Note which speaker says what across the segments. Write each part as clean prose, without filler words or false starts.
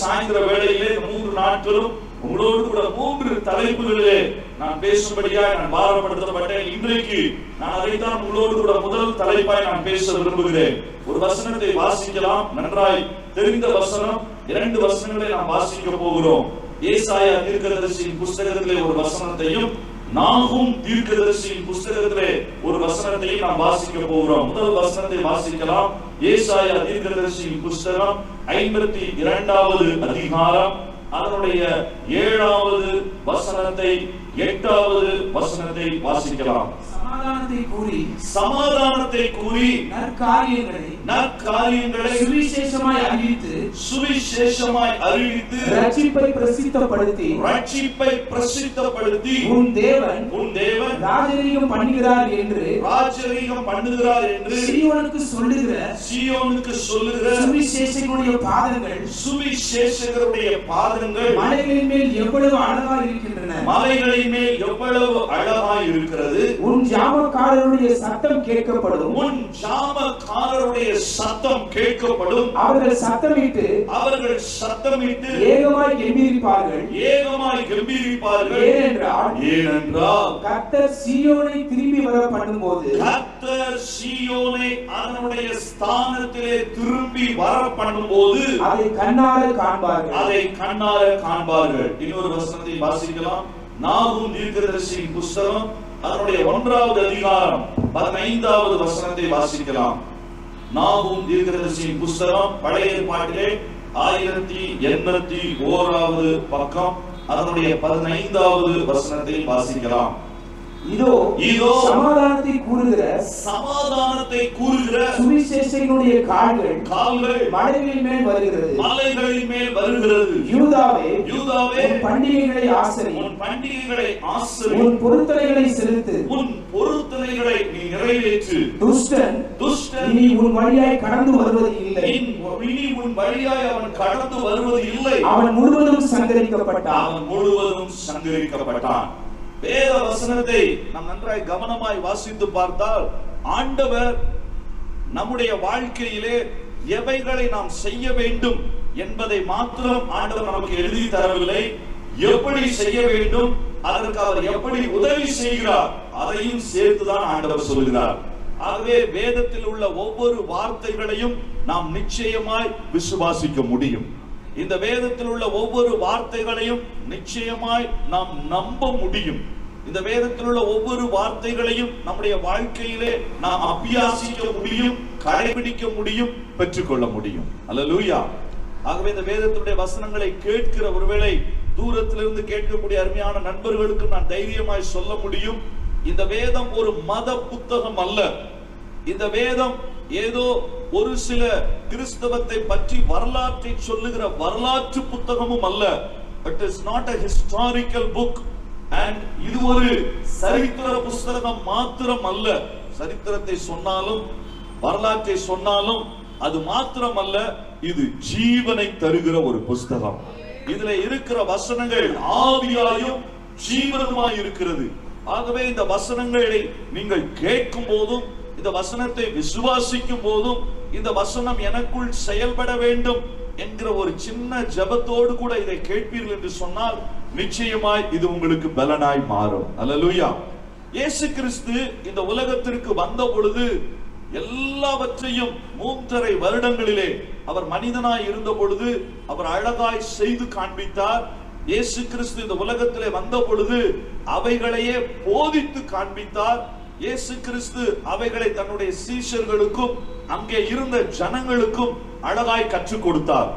Speaker 1: சாயந்திர வேளையிலே 3 நாட்களும் உங்களோடு கூட 3 தலைப்புகளிலே நான் பேசும்படியாய் நான் பாரப்படுத்தப்பட்டேன். இன்றைக்கு நான் அதைத்தான் உங்களோடு கூட முதல் தலைப்பாய் நான் பேச விரும்புகிறேன். ஒரு வசனத்தை வாசிக்கலாம். நன்றாய் தெரிந்த வசனம். 2 வசனங்களை நாம் வாசிக்க போகிறோம். ஏசாயா தீர்க்கதரிசியின் புஸ்தகத்திலே ஒரு வசனத்தையும், நாகும் தீர்க்கதரிசியின் புஸ்தகத்திலே ஒரு வசனத்தையும் நாம் வாசிக்க போகிறோம். முதல் வசனத்தை வாசிக்கலாம். ஏசாயா தீர்க்கதரிசியின் புஸ்தகம் 52வது அதிகாரம், அதனுடைய 7வது வசனத்தை 8வது வசனத்தை வாசிக்கலாம்.
Speaker 2: சமாதானத்தை கூறி நற்காரியங்களை சுவிசேஷமாய் அறிவித்து ரட்சிப்பை பிரசித்தப்படுத்தி உன் தேவன் ராஜரீகம் பண்ணுகிறார் என்று சீயோனுக்கு சொல்லுகிற சுவிசேஷகருடைய பாதங்கள் மலைகளின் மேல் எவ்வளவு அழகாய் இருக்கிறது. உன் ஜாமக்காரருடைய சத்தம் கேட்கப்படும். அவர்கள் சத்தமிட்டு ஏகமாய் கெம்பீரிப்பார்கள். ஏனென்றால் கர்த்தர் சீயோனை திரும்பி வர பண்ணும்போது, கர்த்தர் சீயோனை அதனுடைய ஸ்தானத்திலே திரும்பி வர பண்ணும்போது அதை கண்ணார காண்பார்கள். இன்னொரு வசனத்தை வாசிக்கலாம். நாகும் தீர்க்கதரிசியின் புஸ்தகம் அதனுடைய 1வது அதிகாரம் 15வது வசனத்தை வாசிக்கலாம். நாகும் தீர்க்கதரிசியின் புஸ்தகம் பழைய ஏற்பாட்டிலே 1081வது பக்கம், அதனுடைய 15வது வசனத்தை வாசிக்கலாம். இதோ சமாதானத்தை கூறுகிற சுவிசேஷகனுடைய கால்கள் மலைகளின் மேல் வருகிறது. யூதாவே உன் பண்டிகைகளை ஆசரி, உன் பொருத்தனைகளை செலுத்து, உன் பொருத்தனைகளை நீ நிறைவேற்று. துஷ்டன் இனி உன் வழியாய் கடந்து வருவது இல்லை. அவன் முழுவதும் சங்கரிக்கப்பட்டான். வேத வசனத்தை நாம் நன்றாய் கவனமாய் வாசித்து பார்த்தால், ஆண்டவர் நம்முடைய வாழ்க்கையிலே எவைகளை நாம் செய்ய வேண்டும் என்பதை மாத்திரம் ஆண்டவர் நமக்கு எழுதி தரவில்லை. எப்படி செய்ய வேண்டும், அதற்கு அவர் எப்படி உதவி செய்கிறார், அதையும் சேர்த்துதான் ஆண்டவர் சொல்கிறார். ஆகவே வேதத்தில் உள்ள ஒவ்வொரு வார்த்தைகளையும் நாம் நிச்சயமாய் விசுவாசிக்க முடியும். இந்த வேதத்தில் உள்ள ஒவ்வொரு வார்த்தைகளையும் நிச்சயமாய் நாம் நம்ப முடியும். இந்த வேதத்தில் உள்ள ஒவ்வொரு வார்த்தைகளையும் நம்முடைய வாழ்க்கையிலே நாம் அபியாசிக்க முடியும், கடைபிடிக்க முடியும், பெற்றுக்கொள்ள முடியும். அல்லேலூயா. ஆகவே இந்த வேதத்துடைய வசனங்களை கேட்கிற ஒருவேளை தூரத்திலிருந்து கேட்கக்கூடிய அருமையான நண்பர்களுக்கு நான் தைரியமாய் சொல்ல முடியும், இந்த வேதம் ஒரு மத புத்தகம் அல்ல. இந்த வேதம் ஏதோ ஒரு சில கிறிஸ்தவத்தை பற்றி வரலாற்றை சொல்லுகிற வரலாற்று புத்தகமும் அல்ல. It is not a historical book and இது ஒரு சரித்திர புத்தகம் மாத்திரம் அல்ல. சரித்திரத்தை சொன்னாலும் வரலாற்றை சொன்னாலும் அது மாத்திரம் அல்ல, இது ஜீவனை தருகிற ஒரு புத்தகம். இதுல இருக்கிற வசனங்கள் ஆவியாயும் ஜீவனுமாய் இருக்கிறது. ஆகவே இந்த வசனங்களை நீங்கள் கேட்கும் போதும், இந்த வசனத்தை விசுவாசிக்கும் போதும், இந்த வசனம் எனக்குள் செயல்பட வேண்டும் என்கிற ஒரு சின்ன ஜெபத்தோடு கூட இதை கேட்பீர்கள் என்று சொன்னால் நிச்சயமாய் இது உங்களுக்கு பலனாய் மாறும். அல்லேலூயா. இயேசு கிறிஸ்து இந்த உலகத்திற்கு வந்த பொழுது எல்லாவற்றையும் 3.5 வருடங்களிலே அவர் மனிதனாய் இருந்த பொழுது அவர் அழகாய் செய்து காண்பித்தார். இயேசு கிறிஸ்து இந்த உலகத்திலே வந்த பொழுது அவைகளையே போதித்து காண்பித்தார். இயேசு கிறிஸ்து அவைகளை தன்னுடைய சீஷர்களுக்கும் அங்கே இருந்த ஜனங்களுக்கும் அழகாய் கற்றுக் கொடுத்தார்.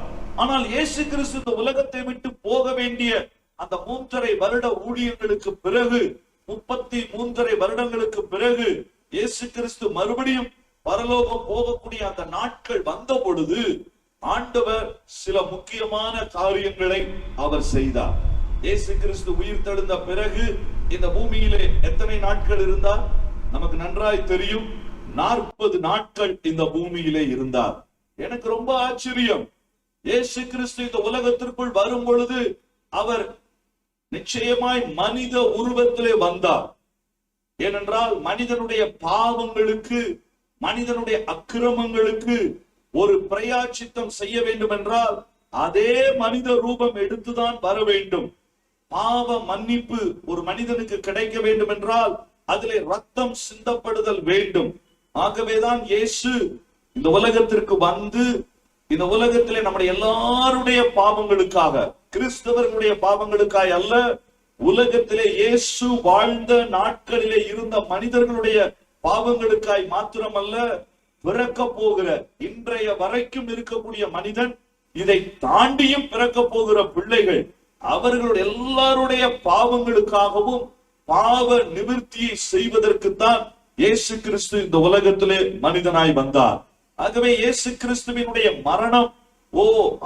Speaker 2: ஆனால் இயேசு கிறிஸ்து இந்த உலகத்தை விட்டு போக வேண்டிய அந்த 3.5 வருட ஊழியங்களுக்கு பிறகு, 33.5 வருடங்களுக்கு பிறகு இயேசு கிறிஸ்து மறுபடியும் பரலோகம் போகக்கூடிய அந்த நாட்கள் வந்த பொழுது ஆண்டவர் சில முக்கியமான காரியங்களை அவர் செய்தார். இயேசு கிறிஸ்து உயிர் தெழுந்த பிறகு இந்த பூமியிலே எத்தனை நாட்கள் இருந்தார் நமக்கு நன்றாய் தெரியும். 40 நாட்கள் இந்த பூமியிலே இருந்தார். எனக்கு ரொம்ப ஆச்சரியம், இயேசு கிறிஸ்து இந்த உலகத்திற்குள் வரும் பொழுது அவர் நிச்சயமாய் மனித உருவத்திலே வந்தார். ஏனென்றால் மனிதனுடைய பாவங்களுக்கு, மனிதனுடைய அக்கிரமங்களுக்கு ஒரு பிராயச்சித்தம் செய்ய வேண்டும் என்றால் அதே மனித ரூபம் எடுத்துதான் வர வேண்டும். பாவ மன்னிப்பு ஒரு மனிதனுக்கு கிடைக்க வேண்டும் என்றால் அதிலே ரத்தம் சிந்தப்படுதல் வேண்டும். ஆகவேதான் இயேசு இந்த உலகத்திற்கு வந்து இந்த உலகத்திலே நம்முடைய எல்லாருடைய பாவங்களுக்காக, கிறிஸ்தவர்களுடைய பாவங்களுக்காய் அல்ல, உலகத்திலே இயேசு வாழ்ந்த நாட்களிலே இருந்த மனிதர்களுடைய பாவங்களுக்காய் மாத்திரமல்ல, பிறக்க போகிற இன்றைய வரைக்கும் இருக்கக்கூடிய மனிதன், இதை தாண்டியும் பிறக்க போகிற பிள்ளைகள், அவர்களுடைய எல்லாருடைய பாவங்களுக்காகவும் பாவ நிவர்த்தியை செய்வதற்குத்தான் இயேசு கிறிஸ்து இந்த உலகத்திலே மனிதனாய் வந்தார். ஆகவே இயேசு கிறிஸ்துவினுடைய மரணம்,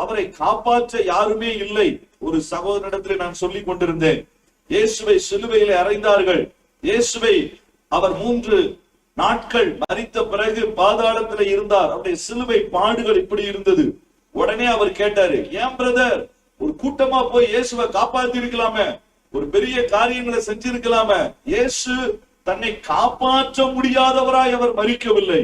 Speaker 2: அவரை காப்பாற்ற யாருமே இல்லை. ஒரு சகோதரனிடத்திலே நான் சொல்லிக் கொண்டிருந்தேன், இயேசுவை சிலுவையிலே அறைந்தார்கள். இயேசுவை அவர் 3 நாட்கள் மரித்த பிறகு பாதாளத்திலே இருந்தார். அவருடைய சிலுவை பாடுகள் இப்படி இருந்தது. உடனே அவர் கேட்டாரு, ஏன் பிரதர், ஒரு கூட்டமா போய் இயேசுவை காப்பாத்தி இருக்கலாமே, ஒரு பெரிய காரியங்களை செஞ்சிருக்கலாமே. இயேசு தன்னை காப்பாற்ற முடியாதவராய் அவர் மரிக்கவில்லை.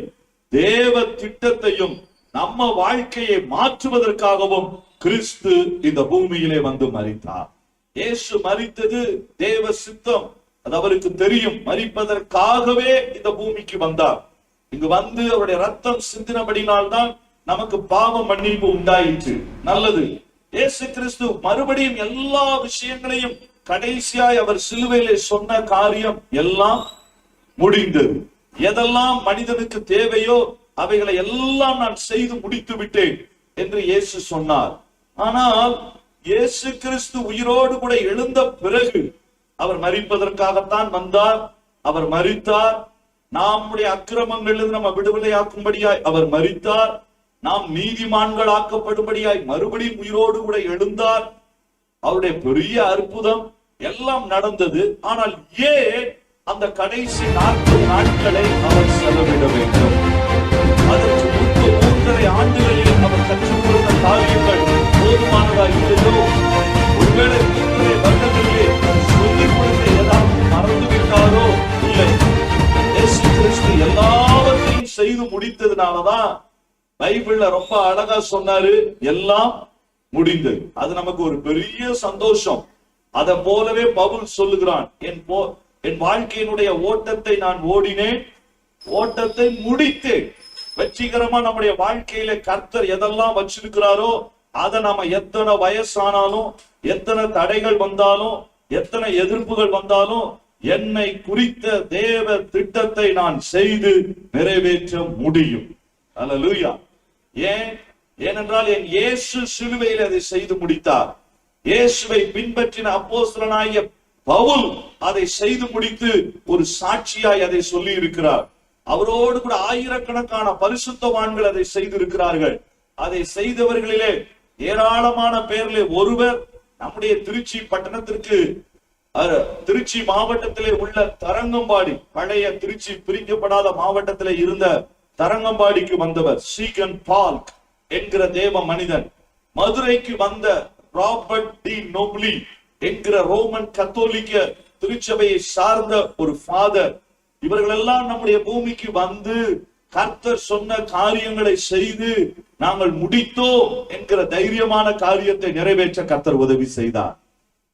Speaker 2: தேவ திட்டத்தையும் நம்ம வாழ்க்கையை மாற்றுவதற்காகவும் கிறிஸ்து இந்த பூமியிலே வந்து மரித்தார். இயேசு மரித்தது தேவ சித்தம், அது அவருக்கு தெரியும். மரிப்பதற்காகவே இந்த பூமிக்கு வந்தார். இங்கு வந்து அவருடைய ரத்தம் சிந்தினபடினால்தான் நமக்கு பாவ மன்னிப்பு உண்டாயிற்று. நல்லது. இயேசு கிறிஸ்து மறுபடியும் எல்லா விஷயங்களையும் கடைசியாய் அவர் சிலுவையிலே சொன்ன காரியம் எல்லாம் முடிந்தது. எதெல்லாம் மனிதனுக்கு தேவையோ அவைகளை எல்லாம் நான் செய்து முடித்து விட்டேன் என்று இயேசு சொன்னார். ஆனால் இயேசு கிறிஸ்து உயிரோடு கூட எழுந்த பிறகு அவர் மரிப்பதற்காகத்தான் வந்தார். அவர் மரித்தார். நம்முடைய அக்கிரமங்களிலிருந்து நம்ம விடுதலையாக்கும்படியாய் அவர் மரித்தார். நாம் நீதிமான்கள் ஆக்கப்படும்படியாய் மறுபடியும் உயிரோடு கூட எழுந்தார். அவருடைய பெரிய அற்புதம் எல்லாம் நடந்தது. ஆனால் ஏன் அந்த கடைசி 40 நாட்களை அவர் செலவிட வேண்டும்? அதற்கு முன்பு 3.5 ஆண்டுகளில் அவர் கற்றுக் கொடுத்த காரியங்கள் போதுமானதாக இல்லையோ? ஒருவேளை 3.5 வருடங்களிலே சொல்லிக் கொடுத்த ஏதாவது மறந்துவிட்டாரோ? இல்லை. இயேசு கிறிஸ்து எல்லாவற்றையும் செய்து முடித்ததுனாலதான் பைபிள்ல ரொம்ப அழகா சொன்னாரு, எல்லாம் முடிந்தது. அது நமக்கு ஒரு பெரிய சந்தோஷம். அதை போலவே பவுல் சொல்லுகிறான், என் வாழ்க்கையினுடைய ஓட்டத்தை நான் ஓடினேன், ஓட்டத்தை முடித்தேன். வெற்றிகரமா நம்முடைய வாழ்க்கையில கர்த்தர் எதெல்லாம் வச்சிருக்கிறாரோ அதை நாம எத்தனை வயசானாலும், எத்தனை தடைகள் வந்தாலும், எத்தனை எதிர்ப்புகள் வந்தாலும், என்னை குறித்த தேவ திட்டத்தை நான் செய்து நிறைவேற்ற முடியும். அல்லேலூயா. ஏனென்றால் என் இயேசு சிலுவையில் அதை செய்து முடித்தார். இயேசுவை பின்பற்றின அப்போஸ்தலனாகிய பவுல் அதை செய்து முடித்து ஒரு சாட்சியாய் அதை சொல்லி இருக்கிறார். அவரோடு கூட ஆயிரக்கணக்கான பரிசுத்தவான்கள் அதை செய்திருக்கிறார்கள். அதை செய்தவர்களிலே ஏராளமான பேரிலே ஒருவர் நம்முடைய திருச்சி பட்டணத்திற்கு, திருச்சி மாவட்டத்திலே உள்ள தரங்கம்பாடி, பழைய திருச்சி பிரிக்கப்படாத மாவட்டத்திலே இருந்த தரங்கம்பாடிக்கு வந்தவர் சீகன் பால்க் என்கிற தேவ மனிதன். மதுரைக்கு வந்த ராபர்ட் டி நோப்லி என்கிற ரோமன் கத்தோலிக்க திருச்சபையை சார்ந்த ஒரு ஃபாதர். இவர்கள் எல்லாம் நம்முடைய பூமிக்கு வந்து கர்த்தர் சொன்ன காரியங்களை செய்து நாங்கள் முடித்தோம் என்கிற தைரியமான காரியத்தை நிறைவேற்ற கர்த்தர் உதவி செய்தார்.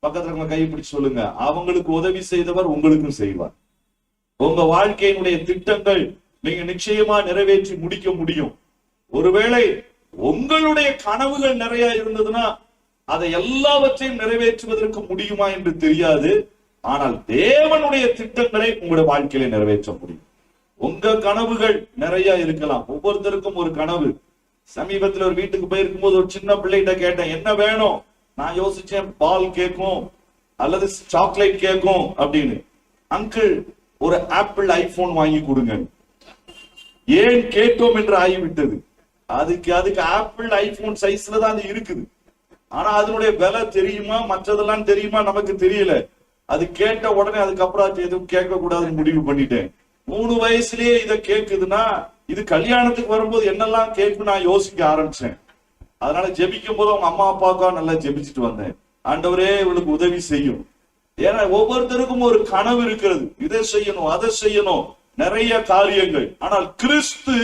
Speaker 2: பக்கத்துல கைப்பிடி சொல்லுங்க, அவங்களுக்கு உதவி செய்தவர் உங்களுக்கும் செய்வார். உங்க வாழ்க்கையினுடைய திட்டங்கள் நீங்க நிச்சயமா நிறைவேற்றி முடிக்க முடியும். ஒருவேளை உங்களுடைய கனவுகள் நிறைய இருந்ததுன்னா அதை எல்லாவற்றையும் நிறைவேற்றுவதற்கு முடியுமா என்று தெரியாது. ஆனால் தேவனுடைய திட்டங்களை உங்களுடைய வாழ்க்கையில நிறைவேற்ற முடியும். உங்க கனவுகள் நிறைய இருக்கலாம். ஒவ்வொருத்தருக்கும் ஒரு கனவு. சமீபத்தில் ஒரு வீட்டுக்கு போயிருக்கும் போது ஒரு சின்ன பிள்ளைகிட்ட கேட்டேன், என்ன வேணும்? நான் யோசிச்சேன், பால் கேக்கும் அல்லது சாக்லேட் கேக்கும் அப்படின்னு. அங்கிள், ஒரு ஆப்பிள் ஐபோன் வாங்கி கொடுங்க. ஏன் கேட்டோம் என்று ஆகிவிட்டது. அதுக்கு ஆப்பிள் ஐபோன் சைஸ்ல தான் அது இருக்குது. ஆனா அதனுடைய விலை தெரியுமா, மற்றதெல்லாம் தெரியுமா நமக்கு தெரியல. அது கேட்ட உடனே அதுக்கப்புறம் எதுவும் கேட்க கூடாதுன்னு முடிவு பண்ணிட்டேன். 3 வயசுலயே இதை கேக்குதுன்னா இது கல்யாணத்துக்கு வரும்போது என்னெல்லாம் கேட்கும் நான் யோசிக்க ஆரம்பிச்சேன். அதனால ஜெபிக்கும் போது அவங்க அம்மா அப்பாவுக்கா நல்லா ஜெபிச்சுட்டு வந்தேன். ஆண்டவரே இவளுக்கு உதவி செய்யும். ஏன்னா ஒவ்வொருத்தருக்கும் ஒரு கனவு இருக்கிறது, இதை செய்யணும் அதை செய்யணும், நிறைய காரியங்கள். ஆனால் கிறிஸ்து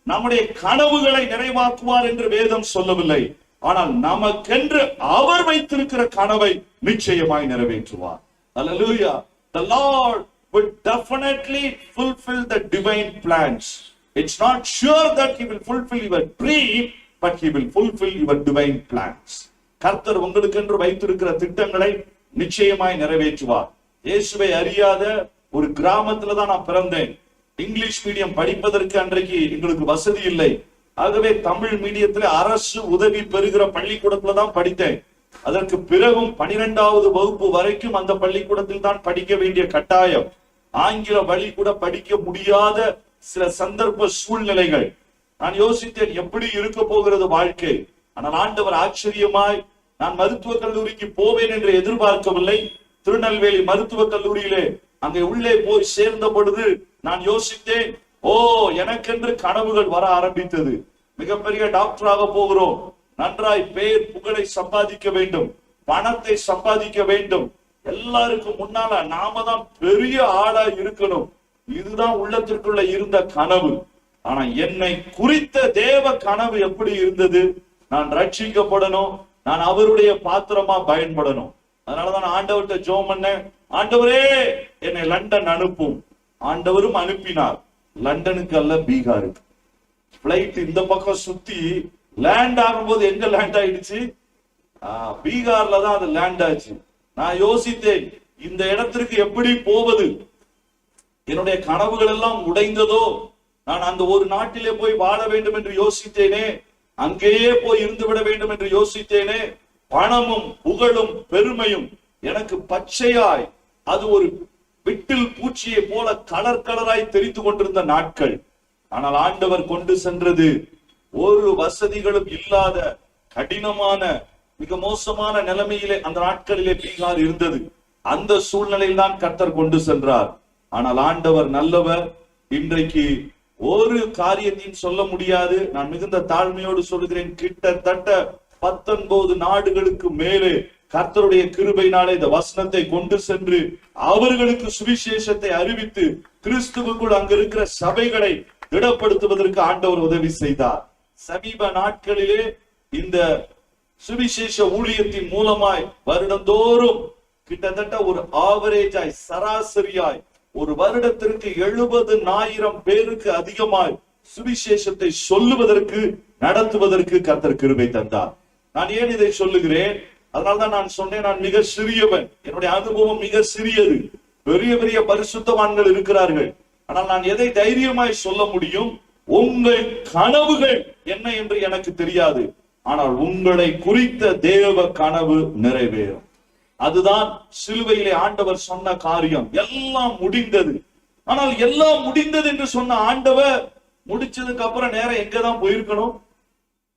Speaker 2: நம்முடைய கனவுகளை நிறைவாக்குவார் என்று வேதம் சொல்லவில்லை.
Speaker 1: ஆனால் நமக்கென்று அவர் வைத்திருக்கிற கனவை நிச்சயமாய் நிறைவேற்றுவார். Hallelujah. The Lord will definitely fulfill the divine plans. It's not sure that he will fulfill your dream, but he will fulfill your divine plans. கர்த்தர் உங்களுக்கென்று வைத்திருக்கிற திட்டங்களை நிச்சயமாய் நிறைவேற்றுவார். இயேசுவை அறியாத ஒரு கிராமத்துல தான் நான் பிறந்தேன். இங்கிலீஷ் மீடியம் படிப்பதற்கு அன்றைக்கு எங்களுக்கு வசதி இல்லை. ஆகவே தமிழ் மீடியத்தில் அரசு உதவி பெறுகிற பள்ளிக்கூடத்துல தான் படித்தேன். அதற்கு பிறகும் 12வது வகுப்பு வரைக்கும் அந்த பள்ளிக்கூடத்தில் தான் படிக்க வேண்டிய கட்டாயம். ஆங்கில வழி கூட படிக்க முடியாத சில சந்தர்ப்ப சூழ்நிலைகள். நான் யோசித்தேன், எப்படி இருக்க போகிறது வாழ்க்கை. ஆனால் ஆண்டவர் ஆச்சரியமாய், நான் மருத்துவக் கல்லூரிக்கு போவேன் என்று எதிர்பார்க்கவில்லை. திருநெல்வேலி மருத்துவக் கல்லூரியிலே அங்கே உள்ளே போய் சேர்ந்த பொழுது நான் யோசித்தேன், எனக்கென்று கனவுகள் வர ஆரம்பித்தது. மிகப்பெரிய டாக்டராக போகிறோம், நன்றாய் பேர் புகழை சம்பாதிக்க வேண்டும், பணத்தை சம்பாதிக்க வேண்டும், எல்லாருக்கும் முன்னால நாம தான் பெரிய ஆளா இருக்கணும். இதுதான் உள்ளத்திற்குள்ள இருந்த கனவு. ஆனா என்னை குறித்த தேவ கனவு எப்படி இருந்தது? நான் ரட்சிக்கப்படணும், நான் அவருடைய பாத்திரமா பயன்படணும். அதனாலதான் ஆண்டவர்கிட்ட ஜெபம் பண்ணேன், ஆண்டவரே என்னை லண்டன் அனுப்பும். ஆண்டவரும் அனுப்பினார். லண்டனுக்கு அல்ல, பீகாருக்கு. பிளைட் இந்த பக்கம் சுத்தி லேண்ட் ஆகும்போது எங்க லேண்ட் ஆயிடுச்சு? பீகார்ல தான் அது லேண்ட் ஆச்சு. நான் யோசித்தேன், இந்த இடத்திற்கு எப்படி போவது? என்னுடைய கனவுகள் எல்லாம் உடைந்ததோ? நான் அந்த ஒரு நாட்டிலே போய் வாழ வேண்டும் என்று யோசித்தேனே, அங்கேயே போய் இருந்து விட வேண்டும் என்று யோசித்தேனே. பணமும் புகழும் பெருமையும் எனக்கு பச்சையாய், அது ஒரு விட்டில் பூச்சியை போல கலர் கலராய் தெரிந்து கொண்டிருந்த நாட்கள். ஆனால் ஆண்டவர் கொண்டு சென்றது ஒரு வசதிகளும் இல்லாத கடினமான மிக மோசமான நிலைமையிலே அந்த நாட்களிலே பீகார் இருந்தது. அந்த சூழ்நிலையில் தான் கர்த்தர் கொண்டு சென்றார். ஆனால் ஆண்டவர் நல்லவர். இன்றைக்கு ஒரு காரியத்தையும் சொல்ல முடியாது. நான் மிகுந்த தாழ்மையோடு சொல்கிறேன், கிட்டத்தட்ட 19 நாடுகளுக்கு மேலே கர்த்தருடைய கிருபையினாலே இந்த வசனத்தை கொண்டு சென்று அவர்களுக்கு சுவிசேஷத்தை அறிவித்து கிறிஸ்துவுக்குள் அங்க இருக்கிற சபைகளை திடப்படுத்துவதற்கு ஆண்டவர் உதவி செய்தார். சமீப நாட்களிலே இந்த சுவிசேஷ ஊழியத்தின் மூலமாய் வருடந்தோறும் கிட்டத்தட்ட ஒரு ஆவரேஜாய், சராசரியாய் ஒரு வருடத்திற்கு 70,000 பேருக்கு அதிகமாய் சுவிசேஷத்தை சொல்லுவதற்கு, நடத்துவதற்கு கர்த்தர் கிருபை தந்தார். நான் ஏன் இதை சொல்லுகிறேன்? அதனால்தான் நான் சொன்னேன், நான் மிக சிறியவன், என்னுடைய அனுபவம் மிக சிறியது. பெரிய பெரிய பரிசுத்தவான்கள் இருக்கிறார்கள். ஆனால் நான் எதை தைரியமாய் சொல்ல முடியும்? உங்கள் கனவுகள் என்ன என்று எனக்கு தெரியாது, ஆனால் உங்களை குறித்த தேவ கனவு நிறைவேறும். அதுதான் சிலுவையிலே ஆண்டவர் சொன்ன காரியம். எல்லாம் முடிந்தது. ஆனால் எல்லாம் முடிந்தது என்று சொன்ன ஆண்டவர் முடிச்சதுக்கு அப்புறம் நேரம் எங்கதான் போயிருக்கணும்?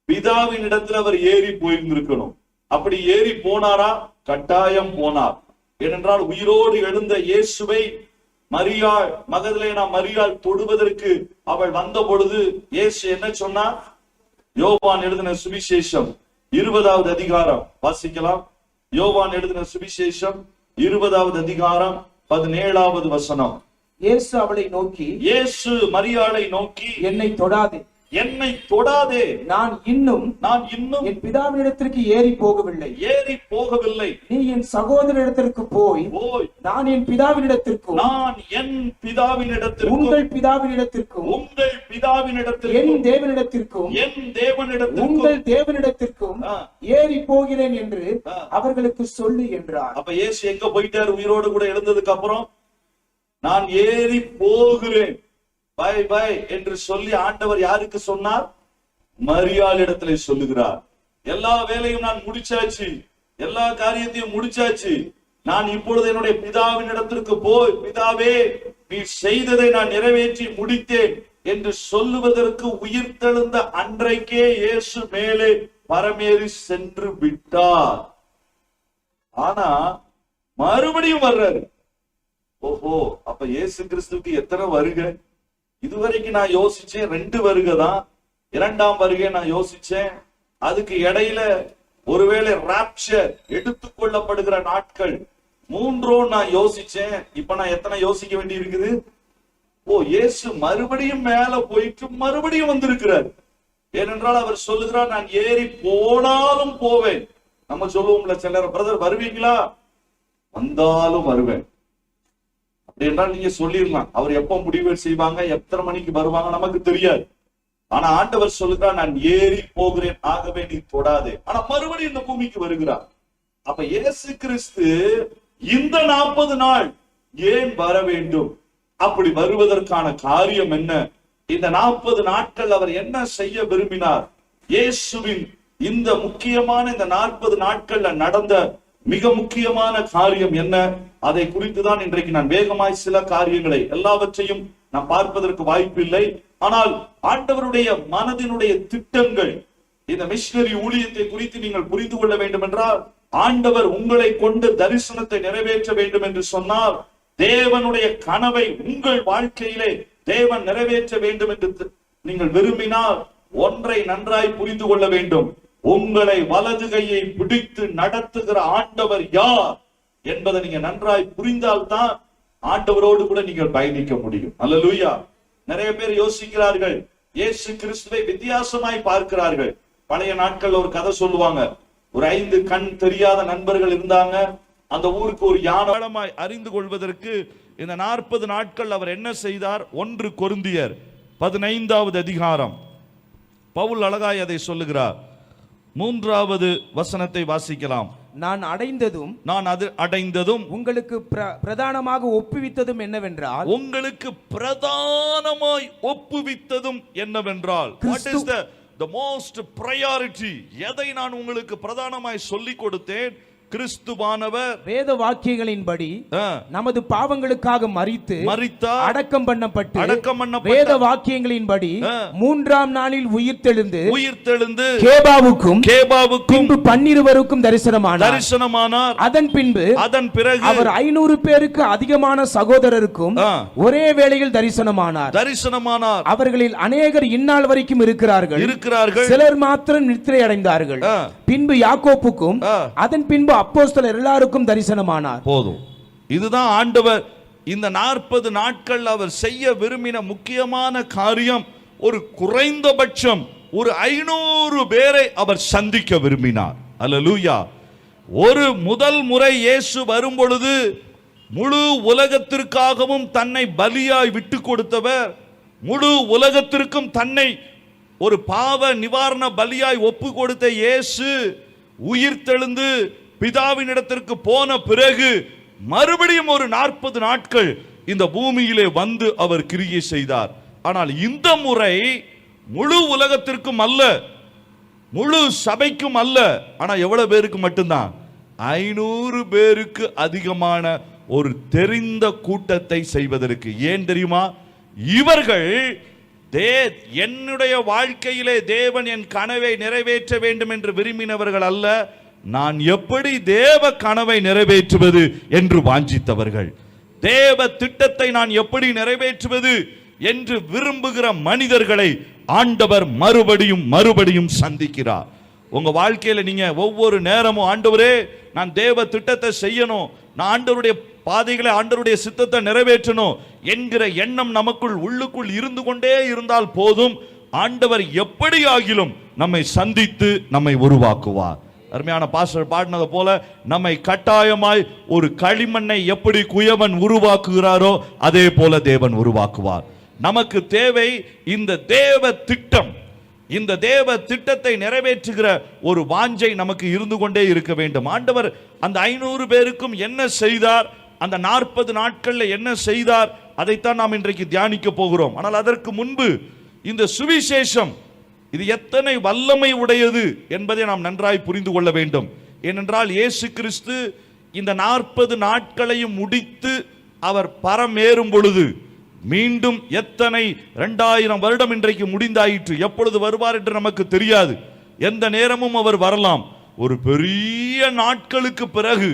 Speaker 1: பிதாவின் இடத்துல அவர் ஏறி போயிருந்திருக்கணும். அப்படி ஏறி போனாரா? கட்டாயம் போனார். ஏனென்றால் உயிரோடு எழுந்த இயேசுவை மரியாள், மகதலேனா மரியாள் தொடுவதற்கு அவள் வந்த பொழுது இயேசு என்ன சொன்னார்? யோவான் எழுதின சுவிசேஷம் 20வது அதிகாரம் வாசிக்கலாம். யோவான் எழுதின சுவிசேஷம் 20வது அதிகாரம் 17வது வசனம்.
Speaker 3: இயேசு அவளை நோக்கி,
Speaker 1: இயேசு மரியாளை நோக்கி,
Speaker 3: என்னை தொடாதே,
Speaker 1: என்னை தொடாதே,
Speaker 3: நான் இன்னும்
Speaker 1: என்
Speaker 3: பிதாவினிடத்திற்கு ஏறி போகவில்லை. நீ என் சகோதரனிடத்திற்கு போய் நான் என் பிதாவினிடத்திற்கும் உங்கள் பிதாவினிடத்திற்கும் என் தேவனிடத்திற்கும் உங்கள் தேவனிடத்திற்கும் ஏறி போகிறேன் என்று அவர்களுக்கு சொல்லு என்றார்.
Speaker 1: அப்ப இயேசு எங்க போயிட்டார்? உயிரோடு கூட எழுந்ததுக்கு அப்புறம் நான் ஏறி போகிறேன், பை பை என்று சொல்லி ஆண்டவர் யாருக்கு சொன்னார்? மரியாள் இடத்துல சொல்லுகிறார். எல்லா வேலையும் நான் முடிச்சாச்சு, எல்லா காரியத்தையும் முடிச்சாச்சு, நான் இப்பொழுது என்னுடைய பிதாவின் இடத்திற்கு போய், பிதாவே நீ செய்ததை நான் நிறைவேற்றி முடித்தேன் என்று சொல்லுவதற்கு உயிர்த்தெழுந்த அன்றைக்கே இயேசு மேலே பரமேறி சென்று விட்டார். ஆனா மறுபடியும் வர்றாரு. ஓஹோ, அப்ப இயேசு கிறிஸ்துவுக்கு எத்தனை வருகை? இதுவரைக்கும் நான் யோசிச்சேன் 2 வருகை தான். 2ஆம் வருகை நான் யோசிச்சேன். அதுக்கு இடையில ஒருவேளை ராப்சர் எடுத்துக்கொள்ளப்படுகிற நாட்கள் 3 நான் யோசிச்சேன். இப்ப நான் எத்தனை யோசிக்க வேண்டி இருக்குது? இயேசு மறுபடியும் மேல போயிட்டு மறுபடியும் வந்திருக்கிறார்.
Speaker 2: ஏனென்றால் அவர் சொல்லுகிறார், நான் ஏறி போனாலும் போவேன். நம்ம சொல்லுவோம்ல சிலர், பிரதர் வருவீங்களா? வந்தாலும் வருவேன். அப்படி என்றால் நீங்க சொல்லிடலாம், அவர் எப்ப முடிவு செய்வாங்க, எத்தனை மணிக்கு வருவாங்க நமக்கு தெரியாது. ஆனா ஆண்டவர் சொல்லுகிறார், நான் ஏறி போகிறேன், ஆகவே நீ தொடாதே. ஆனா மறுபடியும் இந்த பூமிக்கு வருகிறார். அப்ப இயேசு கிறிஸ்து இந்த 40 நாள் ஏன் வர வேண்டும்? அப்படி வருவதற்கான காரியம் என்ன? இந்த 40 நாட்கள் அவர் என்ன செய்ய விரும்பினார்? இயேசுவின் இந்த முக்கியமான இந்த 40 நாட்கள்ல நடந்த மிக முக்கியமான காரியம் என்ன? அதை குறித்து தான் இன்றைக்கு நான் வேகமாய் சில காரியங்களை, எல்லாவற்றையும் நாம் பார்ப்பதற்கு வாய்ப்பில்லை. ஆனால் ஆண்டவருடைய மனதினுடைய திட்டங்கள், இந்த மிஷனரி ஊழியத்தை குறித்து நீங்கள் புரிந்து கொள்ள வேண்டும் என்றால், ஆண்டவர் உங்களை கொண்டு தரிசனத்தை நிறைவேற்ற வேண்டும் என்று சொன்னால், தேவனுடைய கனவை உங்கள் வாழ்க்கையிலே தேவன் நிறைவேற்ற வேண்டும் என்று நீங்கள் விரும்பினால், ஒன்றை நன்றாய் புரிந்து கொள்ள வேண்டும். உங்களை வலது கையை பிடித்து நடத்துகிற ஆண்டவர் யார் என்பதை நீங்க நன்றாய் புரிந்தால்தான் ஆண்டவரோடு கூட நீங்கள் பயணிக்க முடியும். அல்லேலூயா. நிறைய பேர் யோசிக்கிறார்கள், இயேசு கிறிஸ்துவை வித்தியாசமாய் பார்க்கிறார்கள். பழைய நாட்கள் ஒரு கதை சொல்லுவாங்க. ஒரு 5 கண் தெரியாத நண்பர்கள் இருந்தாங்க. அந்த ஊருக்கு ஒரு யானை அறிந்து கொள்வதற்கு இந்த 40 நாட்கள் அவர் என்ன செய்தார்? 1 கொரிந்தியர் 15வது அதிகாரம் பவுல் அழகாய் அதை சொல்லுகிறார். 3வது வசனத்தை வாசிக்கலாம்.
Speaker 3: நான் அடைந்ததும்
Speaker 2: உங்களுக்கு
Speaker 3: பிரதானமாக ஒப்புவித்ததும் என்னவென்றால்,
Speaker 2: what is the most priority? எதை நான் உங்களுக்கு பிரதானமாய் சொல்லிக் கொடுத்தேன்? கிறிஸ்துவானவர்
Speaker 3: வேத வாக்கியங்களின்படி நமது பாவங்களுக்காக மரித்தார், அடக்கம் பண்ணப்பட்டு வேத வாக்கியங்களின்படி 3ஆம் நாளில் உயிர்த்தெழுந்து கேபாவுக்கும் பின்பு 12 தரிசனமானார். அதன் பிறகு அவர் 500 பேருக்கு அதிகமான சகோதரருக்கும் ஒரே வேளையில் தரிசனமானார். அவர்களில் அநேகர் இந்நாள் வரைக்கும் இருக்கிறார்கள். சிலர் மாத்திரம் நித்திரை அடைந்தார்கள். பின்பு யாக்கோப்புக்கும் அதன் பின்பு அப்போஸ்தலர் எல்லாருக்கும் தரிசனமானார்.
Speaker 2: போதும். இதுதான் ஆண்டவர் இந்த 40 நாட்கள் அவர் செய்ய விரும்பின முக்கியமான காரியம். ஒரு குறைந்தபட்சம் ஒரு 500 பேரை அவர் சந்திக்க விரும்பினார். அல்லேலூயா. ஒரு முதல் முறை இயேசு வரும் பொழுது முழு உலகத்திற்காகவும் தன்னை பலியாய் விட்டு கொடுத்தவர், முழு உலகத்திற்கும் தன்னை ஒரு பாவ நிவாரண பலியாய் ஒப்பு கொடுத்த இயேசு உயிர்த்தெழுந்து பிதாவினிடத்திற்கு போன பிறகு மறுபடியும் ஒரு 40 நாட்கள் இந்த பூமியிலே வந்து அவர் கிரியை செய்தார். ஆனால் இந்த முறை முழு உலகத்திற்கும் அல்ல, முழு சபைக்கும் அல்ல. ஆனா எவ்வளவு பேருக்கு மட்டும்தான்? 500 பேருக்கு அதிகமான ஒரு தெரிந்த கூட்டத்தை செய்வதற்கு. ஏன் தெரியுமா? இவர்கள் என்னுடைய வாழ்க்கையிலே தேவன் என் கனவை நிறைவேற்ற வேண்டும் என்று விரும்பினவர்கள் அல்ல, நான் எப்படி தேவ கனவை நிறைவேற்றுவது என்று வாஞ்சித்தவர்கள். தேவ திட்டத்தை நான் எப்படி நிறைவேற்றுவது என்று விரும்புகிற மனிதர்களை ஆண்டவர் மறுபடியும் சந்திக்கிறார். உங்க வாழ்க்கையில நீங்க ஒவ்வொரு நேரமும், ஆண்டவரே நான் தேவ திட்டத்தை செய்யணும், நான் ஆண்டவருடைய பாதைகளை, ஆண்டவருடைய சித்தத்தை நிறைவேற்றணும் என்கிற எண்ணம் நமக்குள் உள்ளுக்குள் இருந்து கொண்டே இருந்தால் போதும். ஆண்டவர் எப்படி ஆகிலும் நம்மை சந்தித்து நம்மை உருவாக்குவார். அருமையான பாஸ்டர் பாடினது போல, நம்மை கட்டாயமாய் ஒரு களிமண்ணை எப்படி குயவன் உருவாக்குகிறாரோ அதே போல தேவன் உருவாக்குவார். நமக்கு தேவை இந்த தேவ திட்டம். இந்த தேவ திட்டத்தை நிறைவேற்றுகிற ஒரு வாஞ்சை நமக்கு இருந்து கொண்டே இருக்க வேண்டும். ஆண்டவர் அந்த 500 பேருக்கும் என்ன செய்தார், அந்த 40 நாட்கள்ல என்ன செய்தார், அதைத்தான் நாம் இன்றைக்கு தியானிக்க போகிறோம். ஆனால் அதற்கு முன்பு இந்த சுவிசேஷம் இது எத்தனை வல்லமை உடையது என்பதை நாம் நன்றாய் புரிந்து கொள்ள வேண்டும். ஏனென்றால் இயேசு கிறிஸ்து இந்த 40 நாட்களையும் முடித்து அவர் பரமேறும் பொழுது மீண்டும் எத்தனை 2000 வருடம் இன்றைக்கு முடிந்தாயிற்று. எப்பொழுது வருவார் என்று நமக்கு தெரியாது. எந்த நேரமும் அவர் வரலாம். ஒரு பெரிய நாட்களுக்கு பிறகு,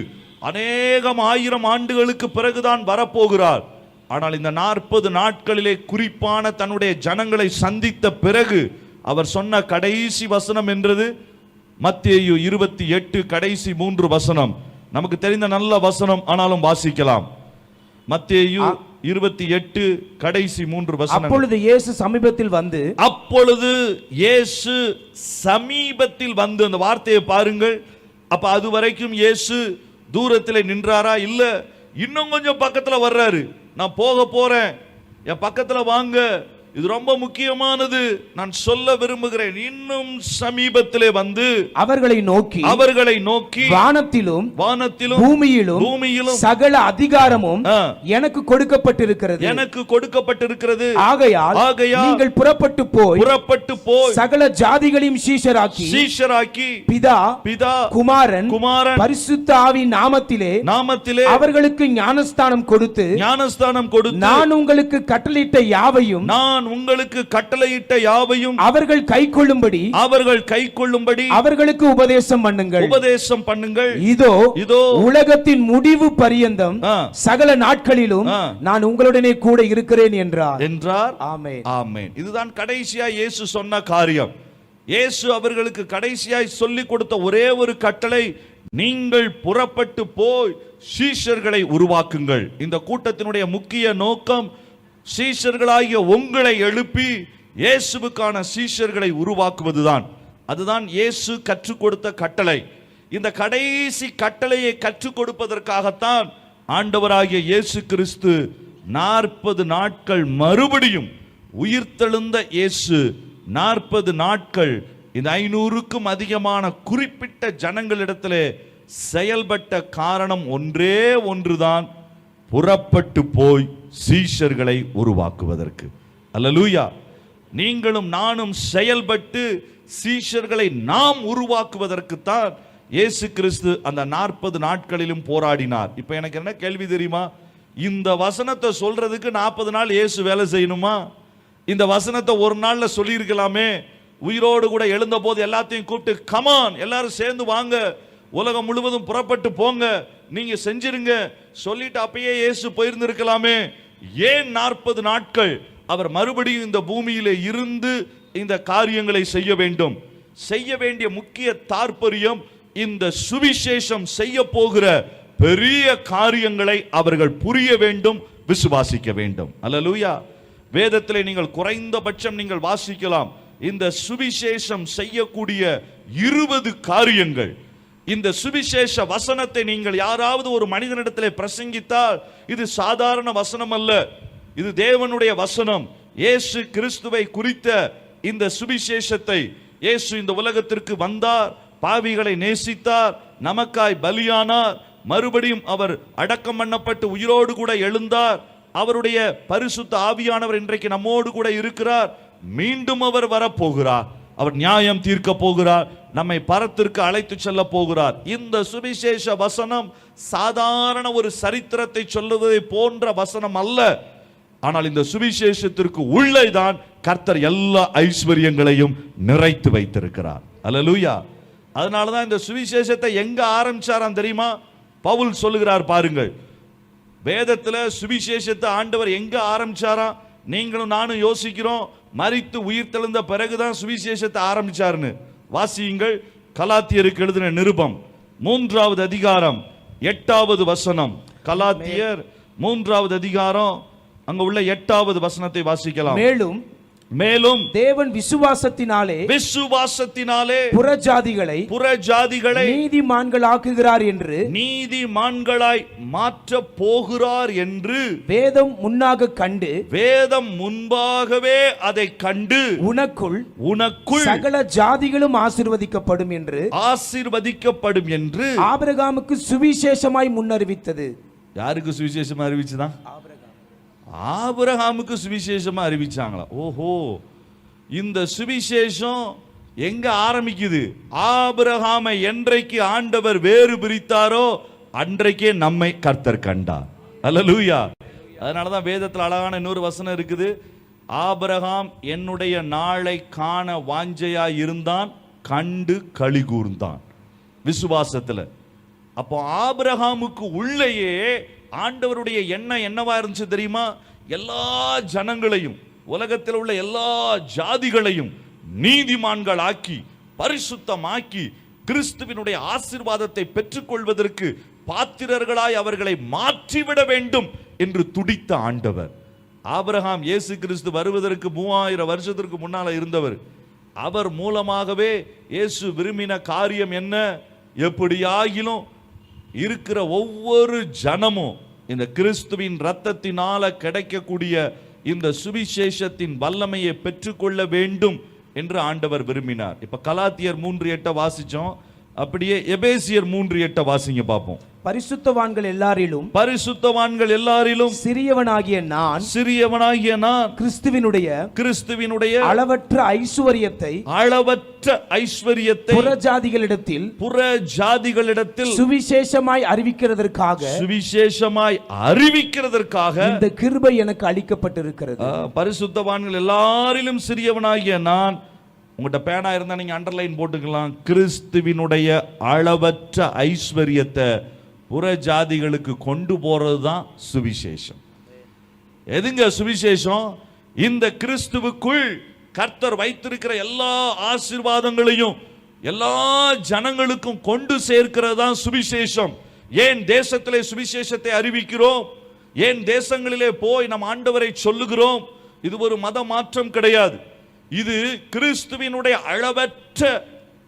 Speaker 2: அநேகம் 1000 ஆண்டுகளுக்கு பிறகுதான் வரப்போகிறார். ஆனால் இந்த 40 நாட்களிலே குறிப்பான தன்னுடைய ஜனங்களை சந்தித்த பிறகு அவர் சொன்ன கடைசி வசனம் என்றது மத்தேயு 28 கடைசி 3 வசனம். நமக்கு தெரிந்த நல்ல வசனம், ஆனாலும் வாசிக்கலாம். மத்தேயு 28 கடைசி 3 வசனங்கள்.
Speaker 3: அப்பொழுது இயேசு சமீபத்தில் வந்து,
Speaker 2: அப்பொழுது இயேசு சமீபத்தில் வந்து, அந்த வார்த்தையை பாருங்கள். அப்ப அது வரைக்கும் இயேசு தூரத்திலே நின்றாரா? இல்ல, இன்னும் கொஞ்சம் பக்கத்துல வர்றாரு. நான் போக போறேன், என் பக்கத்துல வாங்க, இது ரொம்ப முக்கியமானது, நான் சொல்ல விரும்புகிறேன். இன்னும் சமீபத்திலே வந்து அவர்களை நோக்கி
Speaker 3: வானத்திலும் பூமியிலும் சகல அதிகாரமும் எனக்கு கொடுக்கப்பட்டிருக்கிறது. ஆகையால் நீங்கள் புறப்பட்டு போய் சகல ஜாதிகளையும் சீஷராக்கி பிதா குமாரன் பரிசுத்த ஆவியின் நாமத்திலே அவர்களுக்கு ஞானஸ்தானம் கொடுத்து நான் உங்களுக்கு கட்டளையிட்ட யாவையும் அவர்கள் கைக்கொள்ளும்படி அவர்களுக்கு உபதேசம் பண்ணுங்கள். இதோ உலகத்தின் முடிவு பரியந்தம் சகல நாட்களிலும் நான் உங்களுடனே கூட இருக்கிறேன் என்றார்.
Speaker 2: ஆமென். இதுதான் கடைசியா இயேசு சொன்ன காரியம். இயேசு அவர்களுக்கு கடைசியாய் சொல்லிக் கொடுத்த ஒரே ஒரு கட்டளை, நீங்கள் புறப்பட்டு போய் சீஷர்களை உருவாக்குங்கள். இந்த கூட்டத்தினுடைய முக்கிய நோக்கம் சீஷர்களாகிய உங்களை எழுப்பி இயேசுவுக்கான சீஷர்களை உருவாக்குவதுதான். அதுதான் இயேசு கற்றுக் கொடுத்த கட்டளை. இந்த கடைசி கட்டளையை கற்றுக் கொடுப்பதற்காகத்தான் ஆண்டவராகிய இயேசு கிறிஸ்து 40 நாட்கள் மறுபடியும் உயிர்த்தெழுந்த இயேசு 40 நாட்கள் இந்த 500க்கும் அதிகமான குறிப்பிட்ட ஜனங்களிடத்திலே செயல்பட்ட காரணம் ஒன்றே ஒன்றுதான், புறப்பட்டு போய் சீஷர்களை உருவாக்குவதற்கு. அல்லேலூயா. நீங்களும் நானும் செயல்பட்டு சீஷர்களை நாம் உருவாக்குவதற்கு தான் இயேசு கிறிஸ்து அந்த 40 நாட்களிலும் போராடினார். இப்ப எனக்கு என்ன கேள்வி தெரியுமா? இந்த வசனத்தை சொல்றதுக்கு 40 நாள் இயேசு வேலை செய்யணுமா? இந்த வசனத்தை ஒரு நாள்ல சொல்லி இருக்கலாமே. உயிரோடு கூட எழுந்த போது எல்லாத்தையும் கூப்பிட்டு, கமான் எல்லாரும் சேர்ந்து வாங்க, உலகம் முழுவதும் புறப்பட்டு போங்க, நீங்க செஞ்சிருங்க சொல்லிட்டு அப்பயே இயேசு போயிருந்திருக்கலாமே. ஏன் 40 நாட்கள் அவர் மறுபடியும் இந்த பூமியிலே இருந்து இந்த காரியங்களை செய்ய வேண்டும்? செய்ய வேண்டிய முக்கிய தாற்பயம், இந்த சுவிசேஷம் செய்ய போகிற பெரிய காரியங்களை அவர்கள் புரிய வேண்டும், விசுவாசிக்க வேண்டும். அல்லேலூயா. வேதத்திலே நீங்கள் குறைந்தபட்சம் நீங்கள் வாசிக்கலாம், இந்த சுவிசேஷம் செய்யக்கூடிய 20 காரியங்கள். இந்த சுவிசேஷ வசனத்தை நீங்கள் யாராவது ஒரு மனிதனிடத்திலே பிரசங்கித்தால், இது சாதாரண வசனம் அல்ல, இது தேவனுடைய வசனம். இயேசு கிறிஸ்துவை குறித்த இந்த சுவிசேஷத்தை, இயேசு இந்த உலகத்திற்கு வந்தார், பாவிகளை நேசித்தார், நமக்காய் பலியானார், மறுபடியும் அவர் அடக்கம் பண்ணப்பட்டு உயிரோடு கூட எழுந்தார், அவருடைய பரிசுத்த ஆவியானவர் இன்றைக்கு நம்மோடு கூட இருக்கிறார், மீண்டும் அவர் வரப்போகிறார், அவர் நியாயம் தீர்க்க போகிறார், நம்மை பரத்திற்கு அழைத்து செல்ல போகிறார். இந்த சுவிசேஷ வசனம் சாதாரண ஒரு சரித்திரத்தை சொல்லுவதை போன்ற வசனம் அல்ல. ஆனால் இந்த சுவிசேஷத்திற்கு உள்ளே தான் கர்த்தர் எல்லா ஐஸ்வர்யங்களையும் நிறைத்து வைத்திருக்கிறார். அல்லேலூயா. அதனாலதான் இந்த சுவிசேஷத்தை எங்க ஆரம்பிச்சாராம் தெரியுமா? பவுல் சொல்லுகிறார் பாருங்கள், வேதத்துல சுவிசேஷத்தை ஆண்டவர் எங்க ஆரம்பிச்சாராம்? நீங்களும் நானும் யோசிக்கிறோம், மரித்து உயிர் தெழுந்த பிறகுதான் சுவிசேஷத்தை ஆரம்பிச்சாருன்னு. வாசியுங்கள், கலாத்தியருக்கு எழுதின நிருபம் 3வது அதிகாரம் 8வது வசனம். கலாத்தியர் 3வது அதிகாரம் அங்க உள்ள 8வது வசனத்தை வாசிக்கலாம். மேலும் தேவன் விசுவாசத்தினாலே புறஜாதிகளை நீதிமான்களாய் மாற்ற போகிறார் என்று வேதம் முன்பாகவே அதை கண்டு உனக்குள் சகல ஜாதிகளும் ஆசீர்வதிக்கப்படும் என்று ஆபிரகாமுக்கு சுவிசேஷமாய் முன்னறிவித்தது. யாருக்கு சுவிசேஷமா அறிவிச்சுதான்? ஆபிரகாமுக்கு சுவிசேஷமா அறிவிச்சாங்களா? ஓஹோ, இந்த சுவிசேஷம் எங்க ஆரம்பிக்குது? ஆபிரகாமை என்றைக்கு ஆண்டவர் வேறு பிரித்தாரோ அன்றைக்கே நம்மை கர்த்தர் கண்டார். அல்லேலூயா. அதனாலதான் வேதத்தில் அழகான இன்னொரு வசனம் இருக்குது, ஆபிரகாம் என்னுடைய நாளை காண வாஞ்சையா இருந்தான், கண்டு களி கூர்ந்தான். விசுவாசத்துல. அப்போ ஆபிரகாமுக்கு உள்ளேயே ஆண்டவருடைய எண்ணம் என்னவா இருந்துச்சு தெரியுமா? எல்லா ஜனங்களையும், உலகத்தில் உள்ள எல்லா ஜாதிகளையும் நீதிமான்கள் ஆக்கி, பரிசுத்தமாக்கி, கிறிஸ்துவினுடைய ஆசீர்வாதத்தை பெற்றுக்கொள்வதற்கு பாத்திரர்களாய் அவர்களை மாற்றிவிட வேண்டும்
Speaker 1: என்று துடித்த ஆண்டவர். ஆபிரகாம் இயேசு கிறிஸ்து வருவதற்கு 3000 வருஷத்திற்கு முன்னால இருந்தவர். அவர் மூலமாகவே இயேசு விரும்பின காரியம் என்ன? எப்படியாகிலும் இருக்கிற ஒவ்வொரு ஜனமும் இந்த கிறிஸ்துவின் இரத்தத்தினால கிடைக்கக்கூடிய இந்த சுவிசேஷத்தின் வல்லமையை பெற்றுக்கொள்ள வேண்டும் என்று ஆண்டவர் விரும்பினார். இப்ப கலாத்தியர் 3:8 வாசிச்சோம். அப்படியே எபேசியர் 3:8 வாசிங்க பார்ப்போம்.
Speaker 3: பரிசுத்தவான்கள் எல்லாரிலும்
Speaker 1: சிறியவனாகிய நான் கிறிஸ்துவினுடைய
Speaker 3: அளவற்ற ஐஸ்வரியத்தை
Speaker 1: புறஜாதிகளிடத்தில்
Speaker 3: சுவிசேஷமாய் அறிவிக்கிறதற்காக இந்த கிருபை எனக்கு அளிக்கப்பட்டிருக்கிறது.
Speaker 1: பரிசுத்தவான்கள் எல்லாரிலும் சிறியவனாகிய நான், உங்கள்கிட்ட பேனா இருந்தா நீங்க அண்டர்லைன் போட்டுக்கலாம், கிறிஸ்துவினுடைய அளவற்ற ஐஸ்வரியத்தை புறஜாதிகளுக்கு கொண்டு போறதுதான் சுவிசேஷம். எதுங்க சுவிசேஷம்? இந்த கிறிஸ்துவுக்குள் கர்த்தர் வைத்திருக்கிற எல்லா ஆசீர்வாதங்களையும் எல்லா ஜனங்களுக்கும் கொண்டு சேர்க்கிறது தான் சுவிசேஷம். ஏன் தேசத்திலே சுவிசேஷத்தை அறிவிக்கிறோம்? ஏன் தேசங்களிலே போய் நம் ஆண்டவரை சொல்லுகிறோம்? இது ஒரு மத மாற்றம் கிடையாது. இது கிறிஸ்துவினுடைய அளவற்ற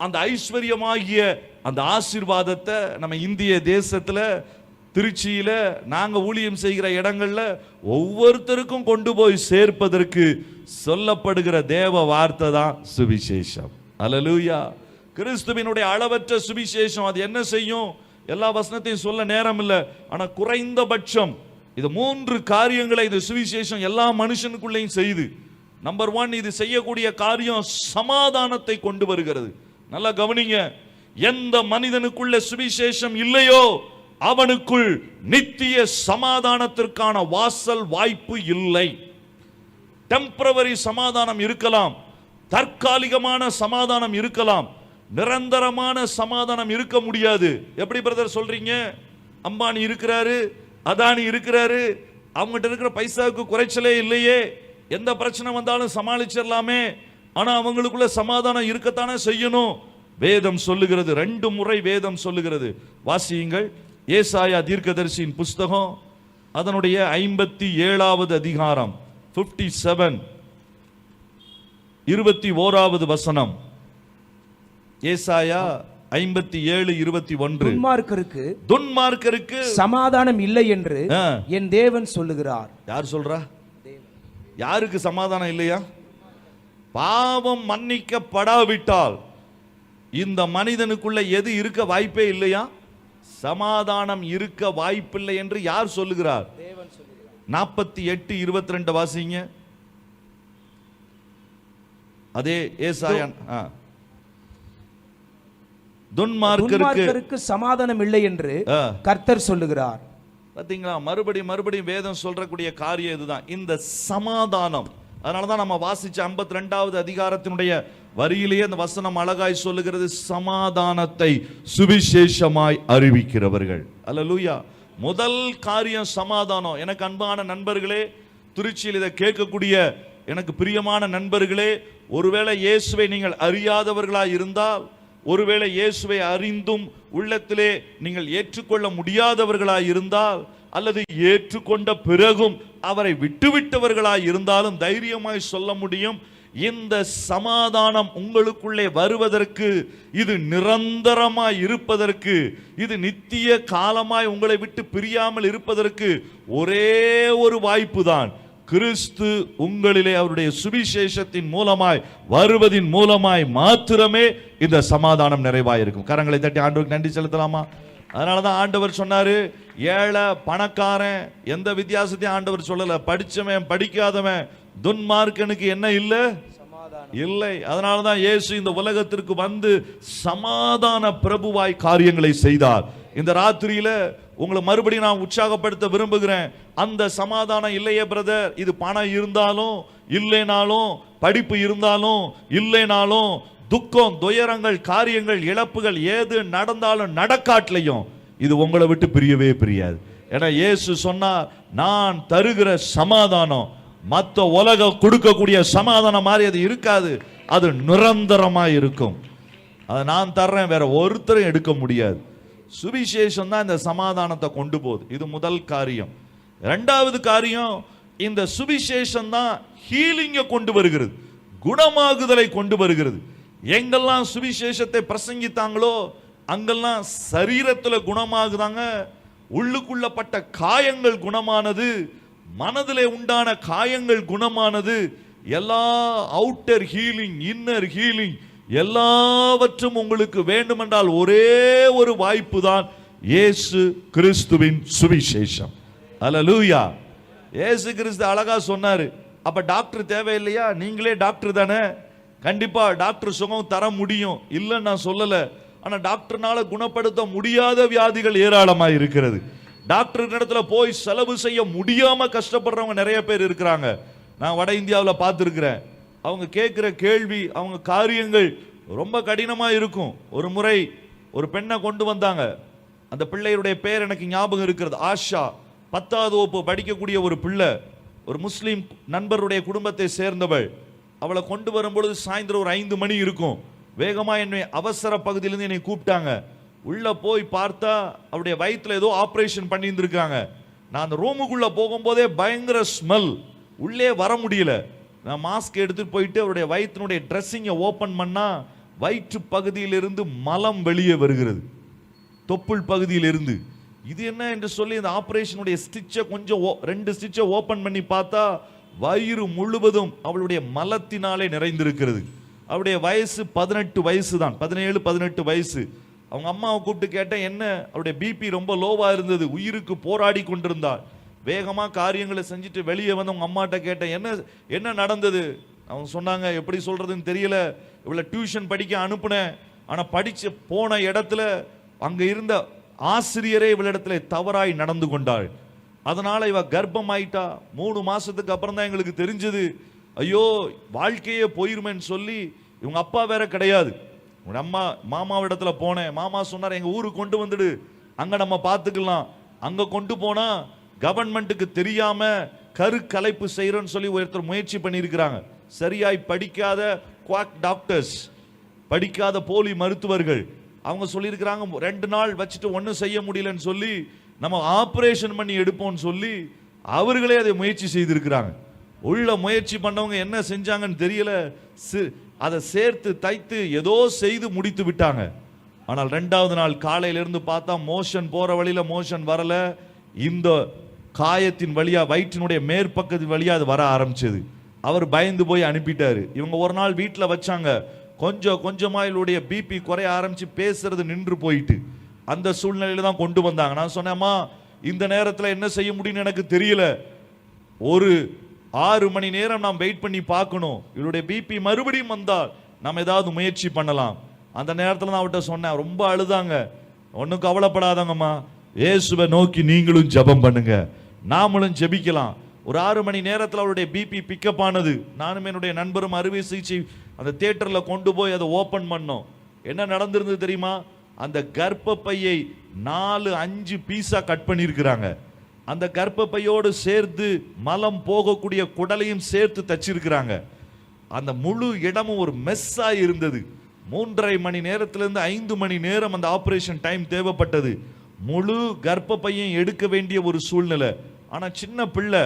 Speaker 1: அந்த ஐஸ்வர்யமாகிய அந்த ஆசீர்வாதத்தை நம்ம இந்திய தேசத்துல, திருச்சியில நாங்க ஊழியம் செய்கிற இடங்கள்ல ஒவ்வொருத்தருக்கும் கொண்டு போய் சேர்ப்பதற்கு சொல்லப்படுகிற தேவ வார்த்தை தான் சுவிசேஷம். அல்லேலூயா. கிறிஸ்துவினுடைய அளவற்ற சுவிசேஷம் அது என்ன செய்யும்? எல்லா வசனத்தையும் சொல்ல நேரம் இல்லை, ஆனா குறைந்தபட்சம் இது 3 காரியங்களை இந்த சுவிசேஷம் எல்லா மனுஷனுக்குள்ளேயும் செய்து. நம்பர் 1, இது செய்யக்கூடிய காரியம் சமாதானத்தை கொண்டு வருகிறது. நல்லா கவனிங்க. எந்த மனிதனுக்குள்ள சுவிசேஷம் இல்லையோ அவனுக்குள் நித்திய சமாதானத்திற்கான வாசல் வாய்ப்பு இல்லை. டெம்பரவரி சமாதானம் இருக்கலாம், தற்காலிகமான சமாதானம் இருக்கலாம், நிரந்தரமான சமாதானம் இருக்க முடியாது. எப்படி பிரதர் சொல்றீங்க? அம்பானி இருக்கிறாரு, அதானி இருக்கிறாரு, அவங்ககிட்ட இருக்கிற பைசாவுக்கு குறைச்சலே இல்லையே, எந்த பிரச்சனை வந்தாலும் சமாளிச்சிடலாமே, ஆனா அவங்களுக்குள்ள சமாதானம் இருக்கத்தானே செய்யணும். வேதம் சொல்லுகிறது, 2 முறை வேதம் சொல்லுகிறது. வாசியுங்கள். ஏசாயா தீர்க்கதரிசியின் புஸ்தகம் அதனுடைய 57வது அதிகாரம் 57 21வது வசனம். ஏசாயா 57:21. துன்மார்க்கருக்கு
Speaker 3: சமாதானம் இல்லை என்று என் தேவன் சொல்லுகிறார்.
Speaker 1: யார் சொல்றா? யாருக்கு சமாதானம் இல்லையா? பாவம் மன்னிக்கப்படாவிட்டால் இந்த மனிதனுக்குள்ள எது இருக்க வாய்ப்பே இல்லையா? சமாதானம் இருக்க வாய்ப்பில்லை என்று யார் சொல்லுகிறார்? 48:22 வாசிங்க. அதே ஏசாயா. துன்மார்க்கருக்கு
Speaker 3: சமாதானம் இல்லை என்று கர்த்தர் சொல்லுகிறார்.
Speaker 1: பாத்தீங்களா? மறுபடியும் வேதம் சொல்றக்கூடிய காரியம் இதுதான், இந்த சமாதானம். அதனாலதான் நம்ம வாசிச்ச 52வது அதிகாரத்தினுடைய வரியிலேயே அந்த வசனம் அழகாய் சொல்லுகிறது, சமாதானத்தை சுவிசேஷமாய் அறிவிக்கிறவர்கள். அல்லேலூயா. முதல் காரியம் சமாதானம். எனக்கு அன்பான நண்பர்களே, திருச்சியில் இதை கேட்கக்கூடிய எனக்கு பிரியமான நண்பர்களே, ஒருவேளை இயேசுவை நீங்கள் அறியாதவர்களாய் இருந்தால், ஒருவேளை இயேசுவை அறிந்தும் உள்ளத்திலே நீங்கள் ஏற்றுக்கொள்ள முடியாதவர்களாய் இருந்தால், அல்லது ஏற்றுக்கொண்ட பிறகும் அவரை விட்டுவிட்டவர்களாய் இருந்தாலும் தைரியமாய் சொல்ல முடியும், இந்த சமாதானம் உங்களுக்குள்ளே வருவதற்கு, இது நிரந்தரமாய் இருப்பதற்கு, இது நித்திய காலமாய் உங்களை விட்டு பிரியாமல் இருப்பதற்கு ஒரே ஒரு வாய்ப்பு தான், கிறிஸ்து உங்களிலே அவருடைய சுவிசேஷத்தின் மூலமாய் வருவதின் மூலமாய் மாத்திரமே இந்த சமாதானம் நிறைவாயிருக்கும். கரங்களை தட்டி ஆண்டவருக்கு நன்றி செலுத்தலாமா? அதனாலதான் ஆண்டவர் சொன்னாரு, ஏழை பணக்காரன் எந்த வித்தியாசத்தையும் ஆண்டவர் சொல்லல. படிச்சவன் படிக்காதவன் துன்மார்க்கனுக்கு என்ன இல்லை? இல்லை. அதனாலதான் இயேசு இந்த உலகத்திற்கு வந்து சமாதான பிரபுவாய் காரியங்களை செய்தார். இந்த ராத்திரியில உங்களை மறுபடியும் நான் உற்சாகப்படுத்த விரும்புகிறேன். அந்த சமாதானம் இல்லையே பிரதர், இது பணம் இருந்தாலும் இல்லைனாலும், படிப்பு இருந்தாலும் இல்லைனாலும், துக்கம் துயரங்கள் காரியங்கள் இழப்புகள் ஏது நடந்தாலும் நடக்காட்டிலையும் இது உங்களை விட்டு பிரியவே பிரியாது. ஏன்னா இயேசு சொன்னார், நான் தருகிற சமாதானம் மற்ற உலகம் கொடுக்கக்கூடிய சமாதானம் மாதிரி அது இருக்காது, அது நிரந்தரமா இருக்கும். அதை நான் தர்றேன், வேற ஒருத்தரும் எடுக்க முடியாது. சுவிசேஷம் தான் இந்த சமாதானத்தை கொண்டு போகுது. இது முதல் காரியம். இரண்டாவது காரியம், இந்த சுவிசேஷம் தான் ஹீலிங்கை கொண்டு வருகிறது, குணமாகுதலை கொண்டு வருகிறது. எங்கெல்லாம் சுவிசேஷத்தை பிரசங்கித்தாங்களோ அங்கெல்லாம் சரீரத்துல குணமாகுதாங்க, உள்ளுக்குள்ள பட்ட காயங்கள் குணமானது, மனதிலே உண்டான காயங்கள் குணமானது. எல்லா அவுட்டர் ஹீலிங், இன்னர் ஹீலிங் எல்லாவற்றும் உங்களுக்கு வேண்டுமென்றால் ஒரே ஒரு வாய்ப்பு தான் இயேசு கிறிஸ்துவின் சுவிசேஷம். அல்லேலூயா. இயேசு கிறிஸ்து அழகா சொன்னாரு, அப்ப டாக்டர் தேவையில்லையா? நீங்களே டாக்டர் தானே, கண்டிப்பா டாக்டர் சுகம் தர முடியும், இல்லைன்னு நான் சொல்லல. ஆனா டாக்டர்னால குணப்படுத்த முடியாத வியாதிகள் ஏராளமாக இருக்கிறது. டாக்டர் இடத்துல போய் செலவு செய்ய முடியாம கஷ்டப்படுறவங்க நிறைய பேர் இருக்கிறாங்க. நான் வட இந்தியாவில் பார்த்துருக்கிறேன். அவங்க கேட்கிற கேள்வி, அவங்க காரியங்கள் ரொம்ப கடினமா இருக்கும். ஒரு முறை ஒரு பெண்ணை கொண்டு வந்தாங்க. அந்த பிள்ளையுடைய பேர் எனக்கு ஞாபகம் இருக்கிறது, ஆஷா. 10வது வகுப்பு படிக்கக்கூடிய ஒரு பிள்ளை, ஒரு முஸ்லீம் நண்பருடைய குடும்பத்தை சேர்ந்தவள். அவளை கொண்டு வரும்பொழுது சாயந்தரம் ஒரு 5 மணி இருக்கும். வேகமா என்னை அவசர பகுதியிலிருந்து என்னை கூப்பிட்டாங்க. உள்ள போய் பார்த்தா அவருடைய வயிற்றுல ஏதோ ஆபரேஷன் பண்ணி இருந்திருக்காங்க. நான் அந்த ரூமுக்குள்ள போகும்போதே பயங்கர ஸ்மெல், உள்ளே வர முடியல. நான் மாஸ்க் எடுத்துட்டு போயிட்டு அவருடைய வயிற்றினுடைய ட்ரெஸ்ஸிங்கை ஓபன் பண்ணா வயிற்று பகுதியிலிருந்து மலம் வெளியே வருகிறது, தொப்புள் பகுதியிலிருந்து. இது என்ன என்று சொல்லி இந்த ஆபரேஷனுடைய ஸ்டிச்சை கொஞ்சம் 2 ஸ்டிச்சை ஓபன் பண்ணி பார்த்தா வயிறு முழுவதும் அவளுடைய மலத்தினாலே நிறைந்திருக்கிறது. அவருடைய வயசு 18 வயசு தான், 17 18 வயசு. அவங்க அம்மாவை கூப்பிட்டு கேட்டேன், என்ன? அவருடைய பிபி ரொம்ப லோவா இருந்தது, உயிருக்கு போராடி கொண்டிருந்தாள். வேகமா காரியங்களை செஞ்சுட்டு வெளியே வந்து அவங்க அம்மாட்ட கேட்டேன், என்ன நடந்தது? அவங்க சொன்னாங்க, எப்படி சொல்றதுன்னு தெரியல, இவளை டியூஷன் படிக்க அனுப்புனேன், ஆனா படிச்சு போன இடத்துல அங்க இருந்த ஆசிரியரே இவளிடத்துல தவறாய் நடந்து கொண்டாள், அதனால இவ கர்ப்பம் ஆயிட்டா. 3 மாசத்துக்கு அப்புறம் தான் எங்களுக்கு தெரிஞ்சது, ஐயோ வாழ்க்கையே போயிருமேன்னு சொல்லி. இவங்க அப்பா வேற கிடையாது. அம்மா மாமாவிடத்துல போனேன், மாமா சொன்னார், எங்க ஊருக்கு கொண்டு வந்துடு, அங்க நம்ம பார்த்துக்கலாம். அங்க கொண்டு போனா கவர்மெண்ட்டுக்கு தெரியாம கருக்கலைப்பு செய்யறோன்னு சொல்லி ஒருத்தர் முயற்சி பண்ணியிருக்கிறாங்க. சரியாய் படிக்காத குவாக் டாக்டர்ஸ், படிக்காத போலி மருத்துவர்கள், அவங்க சொல்லியிருக்கிறாங்க 2 நாள் வச்சுட்டு ஒன்றும் செய்ய முடியலன்னு சொல்லி நம்ம ஆபரேஷன் பண்ணி எடுப்போம்னு சொல்லி அவர்களே அதை முயற்சி செய்திருக்கிறாங்க. உள்ள முயற்சி பண்ணவங்க என்ன செஞ்சாங்கன்னு தெரியல, அதை சேர்த்து தைத்து ஏதோ செய்து முடித்து விட்டாங்க. ஆனால் 2வது நாள் காலையிலிருந்து பார்த்தா மோஷன் போற வழியில மோஷன் வரல, இந்த காயத்தின் வழியா வயிற்றினுடைய மேற்பக்கத்தின் வழியா அது வர ஆரம்பிச்சது. அவர் பயந்து போய் அனுப்பிட்டாரு. இவங்க ஒரு நாள் வீட்டில் வச்சாங்க. கொஞ்சம் கொஞ்சமா இவளுடைய பிபி குறைய ஆரம்பிச்சு பேசுறது நின்று போயிட்டு அந்த சூழ்நிலையில தான் கொண்டு வந்தாங்க. நான் சொன்னேம்மா, இந்த நேரத்தில் என்ன செய்ய முடியும்னு எனக்கு தெரியல, ஒரு 6 மணி நேரம் நாம் வெயிட் பண்ணி பார்க்கணும், இவருடைய பிபி மறுபடியும் வந்தால் நாம் ஏதாவது முயற்சி பண்ணலாம். அந்த நேரத்தில் நான் அவர்கிட்ட சொன்னேன், ரொம்ப அழுதாங்க. ஒன்றும் கவலைப்படாதங்கம்மா, இயேசுவை நோக்கி நீங்களும் ஜெபம் பண்ணுங்க, நாமளும் ஜெபிக்கலாம். ஒரு 6 மணி நேரத்தில் அவருடைய பிபி பிக்கப் ஆனது. நானும் என்னுடைய நண்பரும் அறுவை சிகிச்சை அந்த தியேட்டர்ல கொண்டு போய் அதை ஓபன் பண்ணோம். என்ன நடந்திருந்தது தெரியுமா? அந்த கர்ப்பப்பையை 4-5 பீஸா கட் பண்ணியிருக்கிறாங்க. அந்த கர்ப்பப்பையோடு சேர்த்து மலம் போகக்கூடிய குடலையும் சேர்த்து தச்சிருக்கிறாங்க. அந்த முழு இடமும் ஒரு மெஸ்ஸா இருந்தது. 3.5 மணி நேரத்திலிருந்து 5 மணி நேரம் அந்த ஆபரேஷன் டைம் தேவைப்பட்டது. முழு கர்ப்பப்பையும் எடுக்க வேண்டிய ஒரு சூழ்நிலை. ஆனா சின்ன பிள்ளை,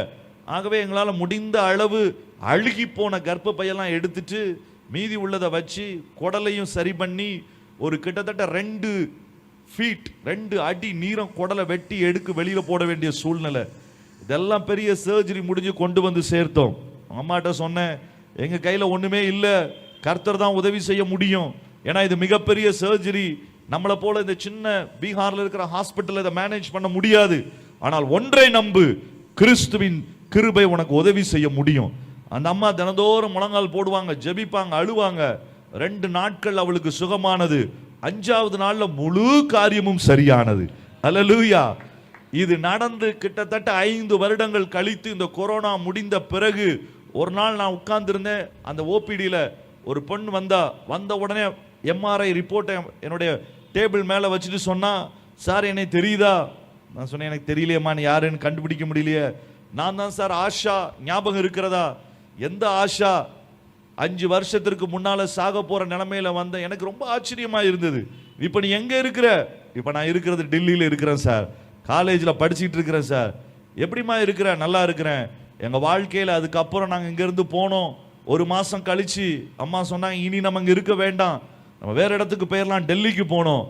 Speaker 1: ஆகவே எங்களால் முடிந்த அளவு அழுகி போன கர்ப்பப்பையெல்லாம் எடுத்துட்டு மீதி உள்ளதை வச்சு குடலையும் சரி பண்ணி ஒரு கிட்டத்தட்ட 2 ஃபீட் 2 அடி நீரம் குடலை வெட்டி எடுக்க வெளியில போட வேண்டிய சூழ்நிலை. இதெல்லாம் பெரிய சர்ஜரி முடிஞ்சு கொண்டு வந்து சேர்த்தோம். அம்மாட்ட சொன்னேன், எங்க கையில ஒண்ணுமே இல்லை, கர்த்தர் தான் உதவி செய்ய முடியும், ஏன்னா இது மிகப்பெரிய சர்ஜரி, நம்மளை போல இந்த சின்ன பீகார்ல இருக்கிற ஹாஸ்பிட்டல் இதை மேனேஜ் பண்ண முடியாது. ஆனால் ஒன்றை நம்பு, கிறிஸ்துவின் கிருபை உனக்கு உதவி செய்ய முடியும். அந்த அம்மா தினந்தோறும் முழங்கால் போடுவாங்க, ஜெபிப்பாங்க, அழுவாங்க. 2 நாட்கள் அவளுக்கு சுகமானது. 5வது நாள்ல முழு காரியமும் சரியானது. அல்லேலூயா. இது நடந்து கிட்டத்தட்ட 5 வருடங்கள் கழித்து இந்த கொரோனா முடிந்த பிறகு ஒரு நாள் நான் உட்கார்ந்திருந்தேன். அந்த ஓபிடியில ஒரு பெண் வந்த உடனே எம்ஆர்ஐ ரிப்போர்ட்டை என்னுடைய டேபிள் மேல வச்சுட்டு சொன்னா, சார் என்னை தெரியுதா? நான் சொன்னேன், எனக்கு தெரியலையம்மா, நீ யாருன்னு கண்டுபிடிக்க முடியலையே. நான் தான் சார் ஆஷா, ஞாபகம் இருக்கிறதா? எந்த ஆஷா? 5 வருஷத்திற்கு முன்னால சாக போற நிலைமையில வந்த. எனக்கு ரொம்ப ஆச்சரியமா இருந்தது. இப்ப நீ எங்க இருக்கிற? இப்ப நான் இருக்கிறது டெல்லியில இருக்கிறேன் சார், காலேஜில் படிச்சுட்டு இருக்கிறேன் சார். எப்படிமா இருக்கிற? நல்லா இருக்கிறேன். எங்க வாழ்க்கையில அதுக்கப்புறம் நாங்க இங்க இருந்து போனோம். ஒரு மாசம் கழிச்சு அம்மா சொன்னாங்க, இனி நம்ம இங்க இருக்க வேண்டாம், நம்ம வேற இடத்துக்கு போயிடலாம். டெல்லிக்கு போனோம்.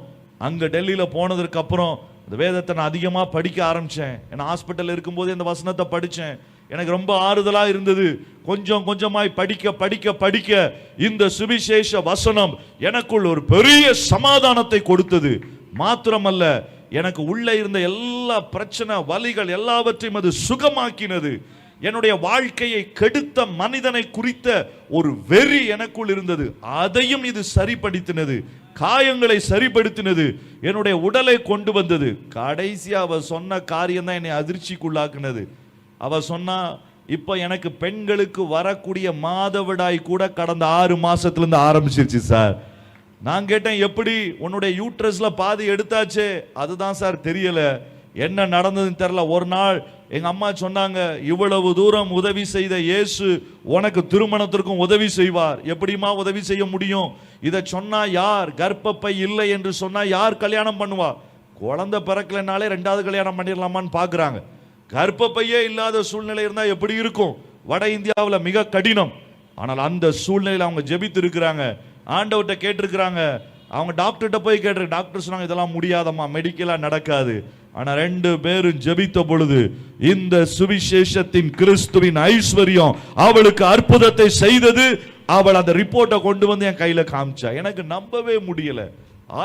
Speaker 1: அங்க டெல்லியில போனதுக்கு அப்புறம் இந்த வேதத்தை நான் அதிகமா படிக்க ஆரம்பிச்சேன். ஏன்னா ஹாஸ்பிட்டல் இருக்கும்போது இந்த வசனத்தை படிச்சேன். எனக்கு ரொம்ப ஆறுதலா இருந்தது. கொஞ்சம் கொஞ்சமாய் படிக்க படிக்க படிக்க இந்த சுவிசேஷ வசனம் எனக்குள் ஒரு பெரிய சமாதானத்தை கொடுத்தது. மாத்திரமல்ல, எனக்கு உள்ள இருந்த எல்லா பிரச்சனை வலிகள் எல்லாவற்றையும் அது சுகமாக்கினது. என்னுடைய வாழ்க்கையை கெடுத்த மனிதனை குறித்த ஒரு வெறி எனக்குள் இருந்தது, அதையும் இது சரிப்படுத்தினது. காயங்களை சரிப்படுத்தினது, என்னுடைய உடலை கொண்டு வந்தது. கடைசியா அவ சொன்ன காரியம் தான் என்னை அதிர்ச்சிக்குள்ளாக்குனது. அவ சொன்னா, இப்ப எனக்கு பெண்களுக்கு வரக்கூடிய மாதவிடாய் கூட கடந்த 6 மாசத்துல இருந்து ஆரம்பிச்சிருச்சு சார். நான் கேட்டேன், எப்படி? உன்னுடைய யூட்ரஸ்ல பாதி எடுத்தாச்சே. அதுதான் சார் தெரியல, என்ன நடந்ததுன்னு தெரியல. ஒரு நாள் எங்க அம்மா சொன்னாங்க, இவ்வளவு தூரம் உதவி செய்த இயேசு உனக்கு திருமணத்திற்கும் உதவி செய்வார். எப்படிமா உதவி செய்ய முடியும்? இதை சொன்னா யார்? கர்ப்பப்பை இல்லை என்று சொன்னா யார் கல்யாணம் பண்ணுவா? குழந்தை பிறக்கலனாலே 2வது கல்யாணம் பண்ணிடலாமான்னு பாக்குறாங்க. கர்ப்பப்பையே இல்லாத சூழ்நிலை இருந்தா எப்படி இருக்கும்? வட இந்தியாவில் மிக கடினம். ஆனால் அந்த சூழ்நிலையில் அவங்க ஜெபித்து இருக்கிறாங்க, ஆண்டவர்கிட்ட கேட்டிருக்கிறாங்க. அவங்க டாக்டர்கிட்ட போய் கேட்டு, டாக்டர் சொன்னாங்க இதெல்லாம் முடியாதம்மா, மெடிக்கலா நடக்காது. ஆனா 2 பேரும் ஜெபித்த பொழுது இந்த சுவிசேஷத்தின் கிறிஸ்துவின் ஐஸ்வர்யம் அவளுக்கு அற்புதத்தை செய்தது. அவள் அந்த ரிப்போர்ட்டை கொண்டு வந்து என் கையில காமிச்சா. எனக்கு நம்பவே முடியல,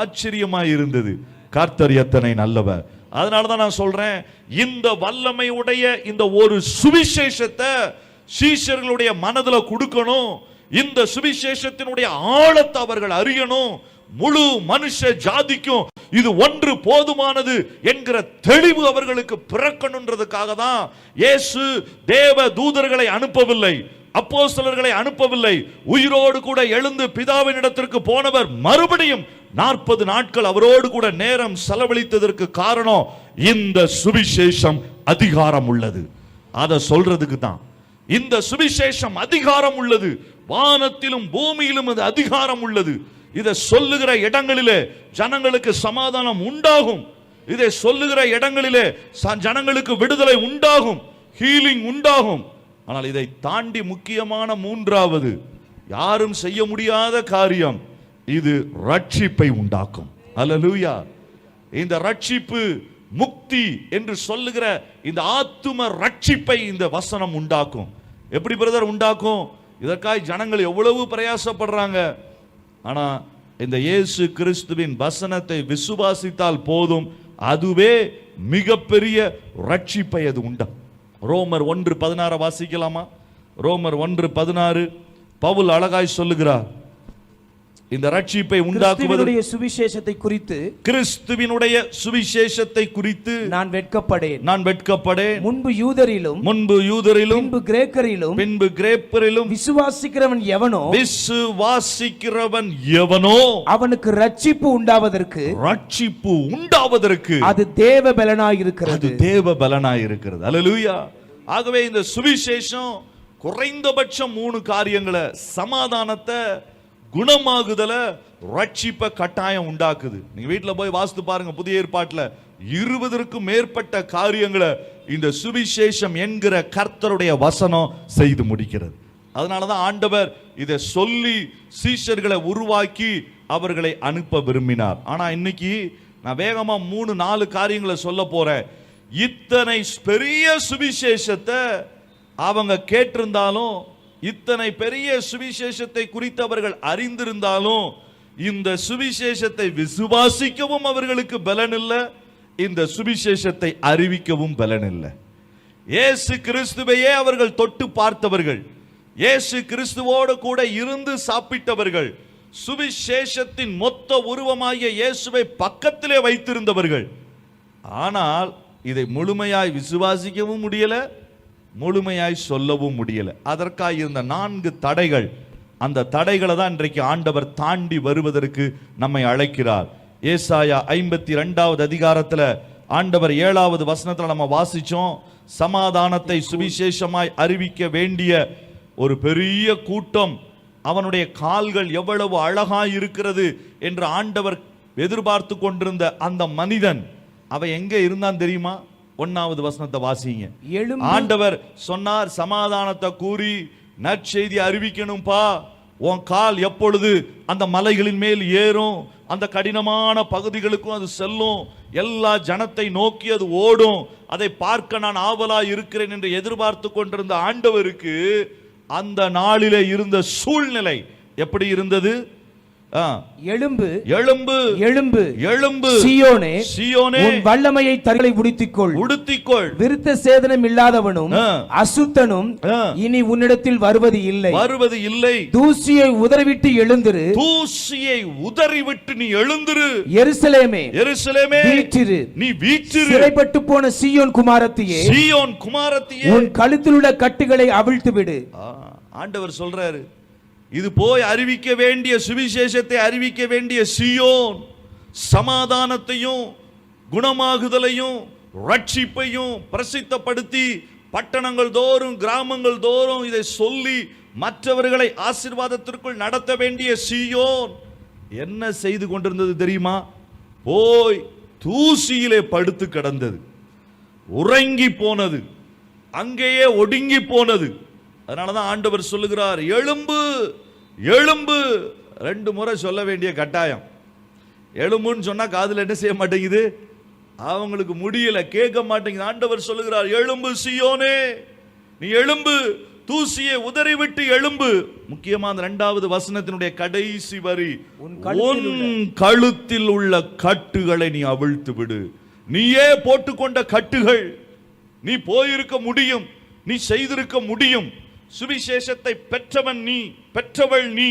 Speaker 1: ஆச்சரியமா இருந்தது. கர்த்தர் எத்தனை நல்லவர். அதனாலதான் நான் சொல்றேன், இந்த வல்லமை உடைய இந்த ஒரு சுவிசேஷத்தை சீஷர்களுடைய மனதுல கொடுக்கணும். இந்த சுவிசேஷத்தினுடைய ஆழத்தை அவர்கள் அறியணும். முழு மனுஷ ஜாதிக்கும் இது ஒன்று போதுமானது என்கிற தெளிவு அவர்களுக்கு பிறக்கணுன்றதுக்காக தான் இயேசு தேவ தூதர்களை அனுப்பவில்லை, அப்போஸ்தலர்களை அனுப்பவில்லை. உயிரோடு கூட எழுந்து பிதாவின் இடத்திற்கு போனவர் மறுபடியும் 40 நாட்கள் அவரோடு கூட நேரம் செலவழித்ததற்கு காரணம் இந்த சுவிசேஷம் அதிகாரம் உள்ளது. அதை சொல்றதுக்கு தான் இந்த சுவிசேஷம் அதிகாரம் உள்ளது. வானத்திலும் பூமியிலும் அது அதிகாரம் உள்ளது. இதை சொல்லுகிற இடங்களிலே ஜனங்களுக்கு சமாதானம் உண்டாகும். இதை சொல்லுகிற இடங்களிலே ஜனங்களுக்கு விடுதலை உண்டாகும், ஹீலிங் உண்டாகும். ஆனால் இதை தாண்டி முக்கியமான 3வது யாரும் செய்ய முடியாத காரியம், இது ரட்சிப்பை உண்டாக்கும். அல்லேலூயா. இந்த ரட்சிப்பு, முக்தி என்று சொல்லுகிற இந்த ஆத்தும ரட்சிப்பை இந்த வசனம் உண்டாக்கும். எப்படி பிரதர் உண்டாக்கும்? இதற்காக ஜனங்கள் எவ்வளவு பிரயாசப்படுறாங்க. ஆனா இந்த இயேசு கிறிஸ்துவின் வசனத்தை விசுவாசித்தால் போதும், அதுவே மிகப்பெரிய ரட்சிப்பை அது உண்டா. ரோமர் 1:16 வாசிக்கலாமா? ரோமர் 1:16 பவுல் அழகாய் சொல்லுகிறார், இந்த ரட்சிப்பை உண்டாக்குவதற்கு
Speaker 3: சுவிசேஷத்தை குறித்து,
Speaker 1: கிறிஸ்துவினுடைய சுவிசேஷத்தை குறித்து நான் வெட்கப்படேன்.
Speaker 3: முன்பு யூதரிலும்
Speaker 1: பின்பு கிரேக்கரிலும்
Speaker 3: விசுவாசிக்கிறவன்
Speaker 1: எவனோ
Speaker 3: அவனுக்கு ரட்சிப்பு உண்டாவதற்கு அது தேவ பலனாய் இருக்கிறது.
Speaker 1: அல்லேலூயா. ஆகவே இந்த சுவிசேஷம் குறைந்தபட்சம் 3 காரியங்களை, சமாதானத்தை, குணமாகுதல, ரட்சிப்ப கட்டாயம் உண்டாக்குது. நீங்க வீட்டுல போய் வாசித்து பாருங்க, புதிய ஏற்பாட்டுல 20க்கும் மேற்பட்ட காரியங்களை இந்த சுவிசேஷம் என்கிற கர்த்தருடைய வசனம் செய்து முடிக்கிறது. அதனாலதான் ஆண்டவர் இதை சொல்லி சீஷர்களை உருவாக்கி அவர்களை அனுப்ப விரும்பினார். ஆனா இன்னைக்கு நான் வேகமா 3-4 காரியங்களை சொல்ல போறேன். இத்தனை பெரிய சுவிசேஷத்தை அவங்க கேட்டிருந்தாலும், இத்தனை பெரிய சுவிசேஷத்தை குறித்து அவர்கள் அறிந்திருந்தாலும், இந்த சுவிசேஷத்தை விசுவாசிக்கவும் அவர்களுக்கு பலன் இல்லை, இந்த சுவிசேஷத்தை அறிவிக்கவும் பலன் இல்லை. இயேசு கிறிஸ்துவையே அவர்கள் தொட்டு பார்த்தவர்கள், இயேசு கிறிஸ்துவோடு கூட இருந்து சாப்பிட்டவர்கள், சுவிசேஷத்தின் மொத்த உருவமாகிய இயேசுவை பக்கத்திலே வைத்திருந்தவர்கள். ஆனால் இதை முழுமையாய் விசுவாசிக்கவும் முடியல, முழுமையாய் சொல்லவும் முடியல. அதற்காக இருந்த 4 தடைகள், அந்த தடைகளை தான் இன்றைக்கு ஆண்டவர் தாண்டி வருவதற்கு நம்மை அழைக்கிறார். ஏசாயா 52வது அதிகாரத்துல ஆண்டவர் 7வது வசனத்துல நம்ம வாசிச்சோம், சமாதானத்தை சுவிசேஷமாய் அறிவிக்க வேண்டிய ஒரு பெரிய கூட்டம், அவனுடைய கால்கள் எவ்வளவு அழகாய் இருக்கிறது என்று ஆண்டவர் எதிர்பார்த்து கொண்டிருந்த அந்த மனிதன், அவன் எங்க இருந்தான் தெரியுமா? 1வது வசனத்தை வாசிங்க.
Speaker 3: எழும்பு
Speaker 1: ஆண்டவர் சொன்னார், சமாதானத்தை கூறி நற்செய்தி அறிவிக்கணும்பா. உன் கால் எப்பொழுது அந்த மலைகளின் மேல் ஏறும், அந்த கடினமான பகுதிகளுக்கும் அது செல்லும், எல்லா ஜனத்தை நோக்கி அது ஓடும், அதை பார்க்க நான் ஆவலா இருக்கிறேன் என்று எதிர்பார்த்து கொண்டிருந்த ஆண்டவருக்கு அந்த நாளிலே இருந்த சூழ்நிலை எப்படி இருந்தது?
Speaker 3: எழும்பு
Speaker 1: எழும்பு
Speaker 3: எழும்பு
Speaker 1: எழும்பு
Speaker 3: சீயோனே,
Speaker 1: சீயோனே,
Speaker 3: உன் வல்லமையை தங்களை உடுத்திக்கொள்,
Speaker 1: உடுத்திக்கொள்.
Speaker 3: விருத்த சேதனம் இல்லாதவனும் அசுத்தனும் இனி உன்னிடத்தில் வருவது இல்லை,
Speaker 1: வருவது இல்லை.
Speaker 3: தூசியை உதறிவிட்டு எழுந்திரு,
Speaker 1: தூசியை உதறிவிட்டு நீ எழுந்திரு.
Speaker 3: எருசலேமே,
Speaker 1: எருசலேமே,
Speaker 3: வீற்றிரு,
Speaker 1: நீ வீற்றிரு.
Speaker 3: சிறைப்பட்டு போன சீயோன் குமாரத்தியே,
Speaker 1: சீயோன் குமாரத்தியே,
Speaker 3: உன் கழுத்தில் உள்ள கட்டுகளை அவிழ்த்து விடு.
Speaker 1: ஆண்டவர் சொல்றாரு, இது போய் அறிவிக்க வேண்டிய சுவிசேஷத்தை அறிவிக்க வேண்டிய சீயோன் சமாதானத்தையும் குணமாகுதலையும் ரட்சிப்பையும் பிரசித்தப்படுத்தி பட்டணங்கள் தோறும் கிராமங்கள் தோறும் இதை சொல்லி மற்றவர்களை ஆசீர்வாதத்திற்குள் நடத்த வேண்டிய சீயோன் என்ன செய்து கொண்டிருந்தது தெரியுமா? போய் தூசியிலே படுத்து கிடந்தது, உறங்கி போனது, அங்கேயே ஒடுங்கி போனது. அதனாலதான் ஆண்டவர் சொல்லுகிறார், எழும்பு எழும்பு. 2 முறை சொல்ல வேண்டிய கட்டாயம். எழும்புன்னு சொன்னா காதுல என்ன செய்ய மாட்டேங்குது, அவங்களுக்கு முடியல, கேட்க மாட்டேங்குது. ஆண்டவர் சொல்லுகிறார், எழும்பு சீயோனே, நீ எழும்பு, தூசியை உதறிவிட்டு எழும்பு. முக்கியமா அந்த 2வது வசனத்தினுடைய கடைசி வரி, உன் கழுத்தில் உள்ள கட்டுகளை நீ அவிழ்த்து விடு. நீயே போட்டுக்கொண்ட கட்டுகள், நீ போயிருக்க முடியும், நீ செய்திருக்க முடியும், சுவிசேஷத்தை பெற்றவன் நீ, பெற்றவள் நீ,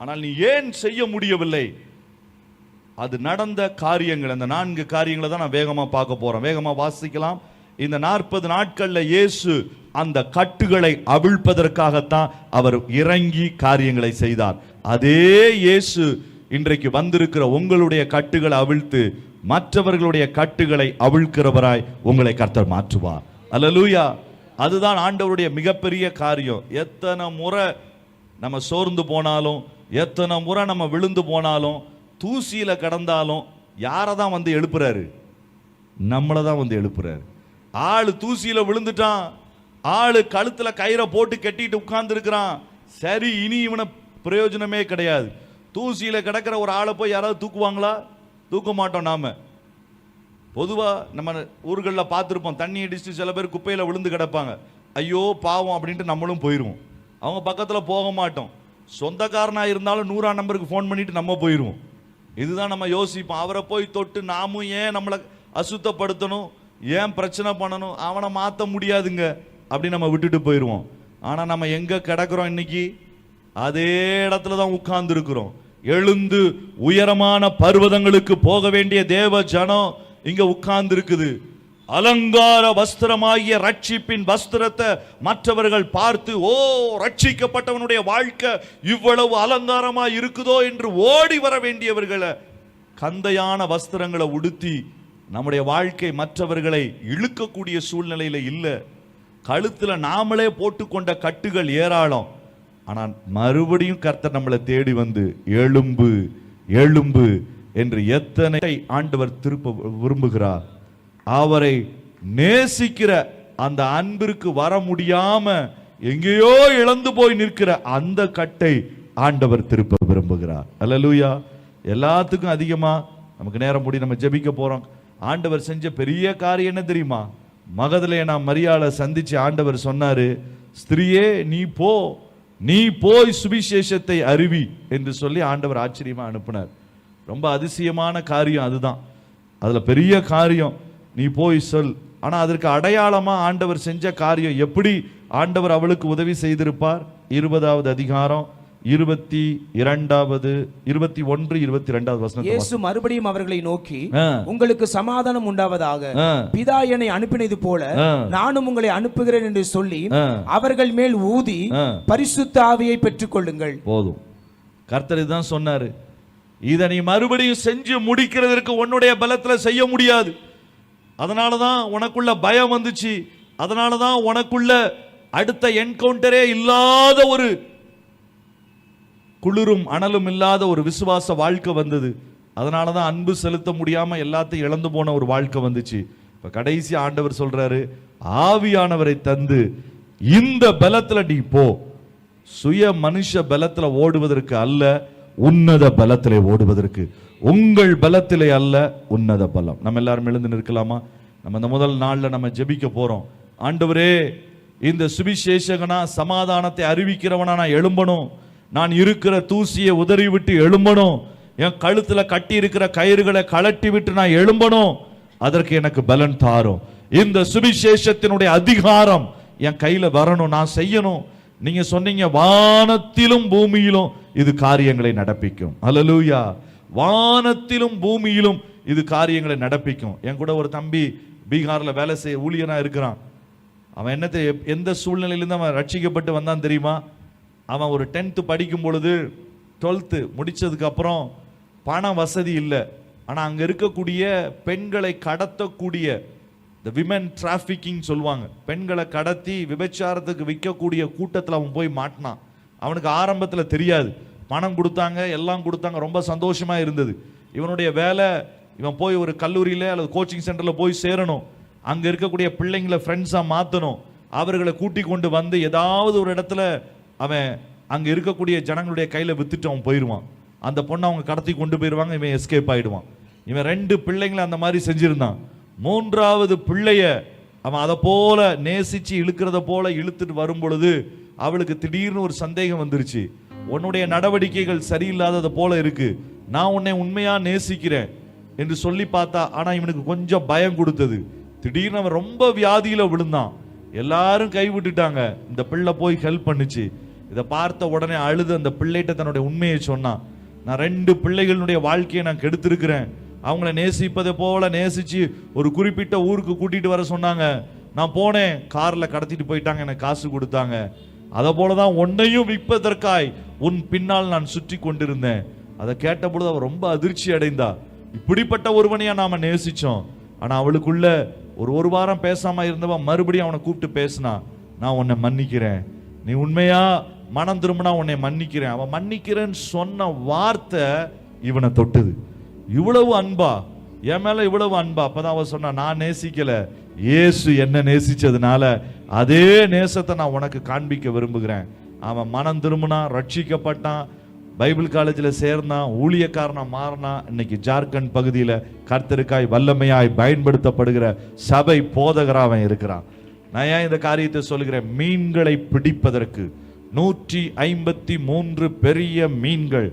Speaker 1: ஆனால் நீ ஏன் செய்ய முடியவில்லை? அது நடந்த காரியங்கள், அந்த 4 காரியங்களை தான் நான் வேகமா பார்க்க போறேன். வேகமா வாசிக்கலாம். இந்த 40 நாட்கள்ல இயேசு அந்த கட்டுகளை அவிழ்ப்பதற்காகத்தான் அவர் இறங்கி காரியங்களை செய்தார். அதே இயேசு இன்றைக்கு வந்திருக்கிற உங்களுடைய கட்டுகளை அவிழ்த்து மற்றவர்களுடைய கட்டுகளை அவிழ்க்கிறவராய் உங்களை கர்த்தர் மாற்றுவார். அல்லேலூயா. அதுதான் ஆண்டவருடைய மிகப்பெரிய காரியம். எத்தனை முறை நம்ம சோர்ந்து போனாலும், எத்தனை முறை நம்ம விழுந்து போனாலும், தூசியில கடந்தாலும் யாரை தான் வந்து எழுப்புறாரு? நம்மளை தான் வந்து எழுப்புறாரு. ஆளு தூசியில விழுந்துட்டான், ஆளு கழுத்துல கயிறை போட்டு கட்டிட்டு உட்கார்ந்து இருக்கிறான், சரி இனி இவனை பிரயோஜனமே கிடையாது. தூசியில கிடக்கிற ஒரு ஆளை போய் யாராவது தூக்குவாங்களா? தூக்க மாட்டோம். நாம பொதுவாக நம்ம ஊர்களில் பார்த்துருப்போம், தண்ணி அடிச்சுட்டு சில பேர் குப்பையில் விழுந்து கிடப்பாங்க, ஐயோ பாவம் அப்படின்ட்டு நம்மளும் போயிடுவோம், அவங்க பக்கத்தில் போக மாட்டோம். சொந்தக்காரனாக இருந்தாலும் 100ஆம் நம்பருக்கு ஃபோன் பண்ணிட்டு நம்ம போயிடுவோம். இதுதான் நம்ம யோசிப்போம். அவரை போய் தொட்டு நாமும் ஏன் நம்மளை அசுத்தப்படுத்தணும், ஏன் பிரச்சனை பண்ணணும், அவனை மாற்ற முடியாதுங்க அப்படின்னு நம்ம விட்டுட்டு போயிடுவோம். ஆனால் நம்ம எங்கே கிடக்கிறோம் இன்னைக்கு? அதே இடத்துல தான் உட்கார்ந்து இருக்கிறோம். எழுந்து உயரமான பர்வதங்களுக்கு போக வேண்டிய தேவ ஜனம் இங்க உட்கார்ந்து இருக்குது. அலங்கார வஸ்திரமாகிய ரட்சிப்பின் வஸ்திரத்தை மற்றவர்கள் பார்த்து, ஓ ரட்சிக்கப்பட்டவனுடைய வாழ்க்கை இவ்வளவு அலங்காரமா இருக்குதோ என்று ஓடி வர வேண்டியவர்களை கந்தையான வஸ்திரங்களை உடுத்தி நம்முடைய வாழ்க்கை மற்றவர்களை இழுக்கக்கூடிய சூழ்நிலையில இல்ல. கழுத்துல நாமளே போட்டுக்கொண்ட கட்டுகள் ஏராளம். ஆனால் மறுபடியும் கர்த்தர் நம்மளை தேடி வந்து எழும்பு எழும்பு என்று எத்தனை ஆண்டவர் திருப்ப விரும்புகிறார். அவரை நேசிக்கிற அந்த அன்பிற்கு வர முடியாம எங்கேயோ இழந்து போய் நிற்கிற அந்த கட்டை ஆண்டவர் திருப்ப விரும்புகிறார். அல்லேலூயா. எல்லாத்துக்கும் அதிகமா நமக்கு நேரம் முடி நம்ம ஜெபிக்க போறோம். ஆண்டவர் செஞ்ச பெரிய காரியம் என்ன தெரியுமா? மகதலேனா மரியாளை சந்திச்சு ஆண்டவர் சொன்னாரு, ஸ்திரியே நீ போய் சுவிசேஷத்தை அறிவி என்று சொல்லி ஆண்டவர் ஆச்சரியமா அனுப்பினார். ரொம்ப அதிசயமான காரியம் அதுதான். அதுல பெரிய காரியம், நீ போய் சொல். ஆனா அதற்கு அடையாளமா ஆண்டவர் செஞ்ச காரியம், எப்படி ஆண்டவர் அவளுக்கு உதவி செய்திருப்பார்? 20வது அதிகாரம் 21, 22 வசனம்.
Speaker 3: இயேசு மறுபடியும் அவர்களை நோக்கி, உங்களுக்கு சமாதானம் உண்டாவதாக, பிதா என்னை அனுப்பினது போல நானும் உங்களை அனுப்புகிறேன் என்று சொல்லி அவர்கள் மேல் ஊதி பரிசுத்த ஆவியை பெற்றுக் கொள்ளுங்கள்.
Speaker 1: போதும். கர்த்தர் தான் சொன்னாரு, இதை நீ மறுபடியும் செஞ்சு முடிக்கிறதற்கு உன்னுடைய பலத்துல செய்ய முடியாது. அதனாலதான் உனக்குள்ள பயம் வந்துச்சு. அதனாலதான் உனக்குள்ள அடுத்த என்கவுண்டரே இல்லாத ஒரு குளிரும் அனலும் இல்லாத ஒரு விசுவாச வாழ்க்கை வந்தது. அதனாலதான் அன்பு செலுத்த முடியாம எல்லாத்தையும் இழந்து போன ஒரு வாழ்க்கை வந்துச்சு.
Speaker 4: இப்ப கடைசி ஆண்டவர் சொல்றாரு, ஆவியானவரை தந்து இந்த பலத்துல நீ போ. சுய மனுஷ பலத்துல ஓடுவதற்கு அல்ல, உன்னத பலத்திலே ஓடுவதற்கு. உங்கள் பலத்திலே அல்ல, உன்னத பலம். நம்ம எல்லாரும் எழுந்து நிற்கலாமா? நம்ம இந்த முதல் நாள்ல நம்ம ஜெபிக்க போறோம். ஆண்டவரே, இந்த சுவிசேஷகனா, சமாதானத்தை அறிவிக்கிறவனா நான் எழும்பணும். நான் இருக்கிற தூசியை உதறி விட்டு எழும்பணும். என் கழுத்துல கட்டி இருக்கிற கயிறுகளை கலட்டி விட்டு நான் எழும்பணும். அதற்கு எனக்கு பலன் தாரும். இந்த சுவிசேஷத்தினுடைய அதிகாரம் என் கையில வரணும், நான் செய்யணும். நீங்க சொன்னீங்க, வானத்திலும் பூமியிலும் இது காரியங்களை நடப்பிக்கும். அல்லேலூயா. வானத்திலும் பூமியிலும் இது காரியங்களை நடப்பிக்கும். என் கூட ஒரு தம்பி பீகார்ல வேலை செய்ய ஊழியனா இருக்கிறான். அவன் எந்த சூழ்நிலையிலிருந்து அவன் ரட்சிக்கப்பட்டு வந்தான் தெரியுமா? அவன் ஒரு 10th படிக்கும் பொழுது 12th முடிச்சதுக்கு அப்புறம் பண வசதி இல்லை. ஆனா அங்க இருக்கக்கூடிய பெண்களை கடத்தக்கூடிய இந்த விமன் டிராஃபிக்கிங் சொல்லுவாங்க, பெண்களை கடத்தி விபச்சாரத்துக்கு விற்கக்கூடிய கூட்டத்தில் அவன் போய் மாட்டினான். அவனுக்கு ஆரம்பத்தில் தெரியாது. பணம் கொடுத்தாங்க, எல்லாம் கொடுத்தாங்க, ரொம்ப சந்தோஷமா இருந்தது. இவனுடைய வேலை, இவன் போய் ஒரு கல்லூரியில அல்லது கோச்சிங் சென்டர்ல போய் சேரணும். அங்க இருக்கக்கூடிய பிள்ளைங்களை ஃப்ரெண்ட்ஸா மாத்தணும். அவர்களை கூட்டி கொண்டு வந்து ஏதாவது ஒரு இடத்துல அவன் அங்க இருக்கக்கூடிய ஜனங்களுடைய கையில வித்துட்டு அவன் போயிடுவான். அந்த பொண்ணை அவங்க கடத்தி கொண்டு போயிடுவாங்க, இவன் எஸ்கேப் ஆயிடுவான். இவன் 2 பிள்ளைங்களை அந்த மாதிரி செஞ்சிருந்தான். 3வது பிள்ளைய அவன் அதை போல நேசிச்சு இழுக்கிறத போல இழுத்துட்டு வரும் பொழுது அவளுக்கு திடீர்னு ஒரு சந்தேகம் வந்துருச்சு. உன்னுடைய நடவடிக்கைகள் சரியில்லாதது போல இருக்கு, நான் உன்னை உண்மையா நேசிக்கிறேன் என்று சொல்லி பார்த்தா. ஆனா இவனுக்கு கொஞ்சம் பயம் கொடுத்தது. திடீர்னு அவன் ரொம்ப வியாதியில விழுந்தான். எல்லாரும் கைவிட்டுட்டாங்க. இந்த பிள்ளை போய் ஹெல்ப் பண்ணுச்சு. இதை பார்த்த உடனே அழுது அந்த பிள்ளைகிட்ட தன்னுடைய உண்மையை சொன்னான். நான் 2 பிள்ளைகளுடைய வாழ்க்கையை நான் கெடுத்திருக்கிறேன். அவங்கள நேசிப்பதை போல நேசிச்சு ஒரு குறிப்பிட்ட ஊருக்கு கூட்டிட்டு வர சொன்னாங்க. நான் போனேன், கார்ல கடத்திட்டு போயிட்டாங்க, எனக்கு காசு கொடுத்தாங்க. அதை போலதான் உன்னையும் விற்பதற்காய் உன் பின்னால் நான் சுற்றி கொண்டிருந்தேன். அதை கேட்ட பொழுது அவ ரொம்ப அதிர்ச்சி அடைந்தா. இப்படிப்பட்ட ஒருவனையா நாம நேசிச்சோம். ஆனா அவளுக்குள்ள ஒரு வாரம் பேசாம இருந்தவன் மறுபடியும் அவனை கூப்பிட்டு பேசினா, நான் உன்னை மன்னிக்கிறேன், நீ உண்மையா மனம் திரும்பினா உன்னை மன்னிக்கிறேன். அவன் மன்னிக்கிறேன்னு சொன்ன வார்த்தை இவனை தொட்டுது. இவ்வளவு அன்பா, என் மேல இவ்வளவு அன்பா. அப்பதான் அவன் சொன்னா, நான் நேசிக்கல, இயேசு என்ன நேசிச்சதுனால அதே நேசத்தை நான் உனக்கு காண்பிக்க விரும்புகிறேன். அவன் மனம் திரும்பினா, ரட்சிக்கப்பட்டான், பைபிள் காலேஜில் சேர்ந்தான், ஊழியக்காரனா மாறினா. இன்னைக்கு ஜார்க்கண்ட் பகுதியில் கர்த்தருக்காய் வல்லமையாய் பயன்படுத்தப்படுகிற சபை போதகரா அவன் இருக்கிறான். நான் ஏன் இந்த காரியத்தை சொல்கிறேன்? மீன்களை பிடிப்பதற்கு 153 பெரிய மீன்கள்,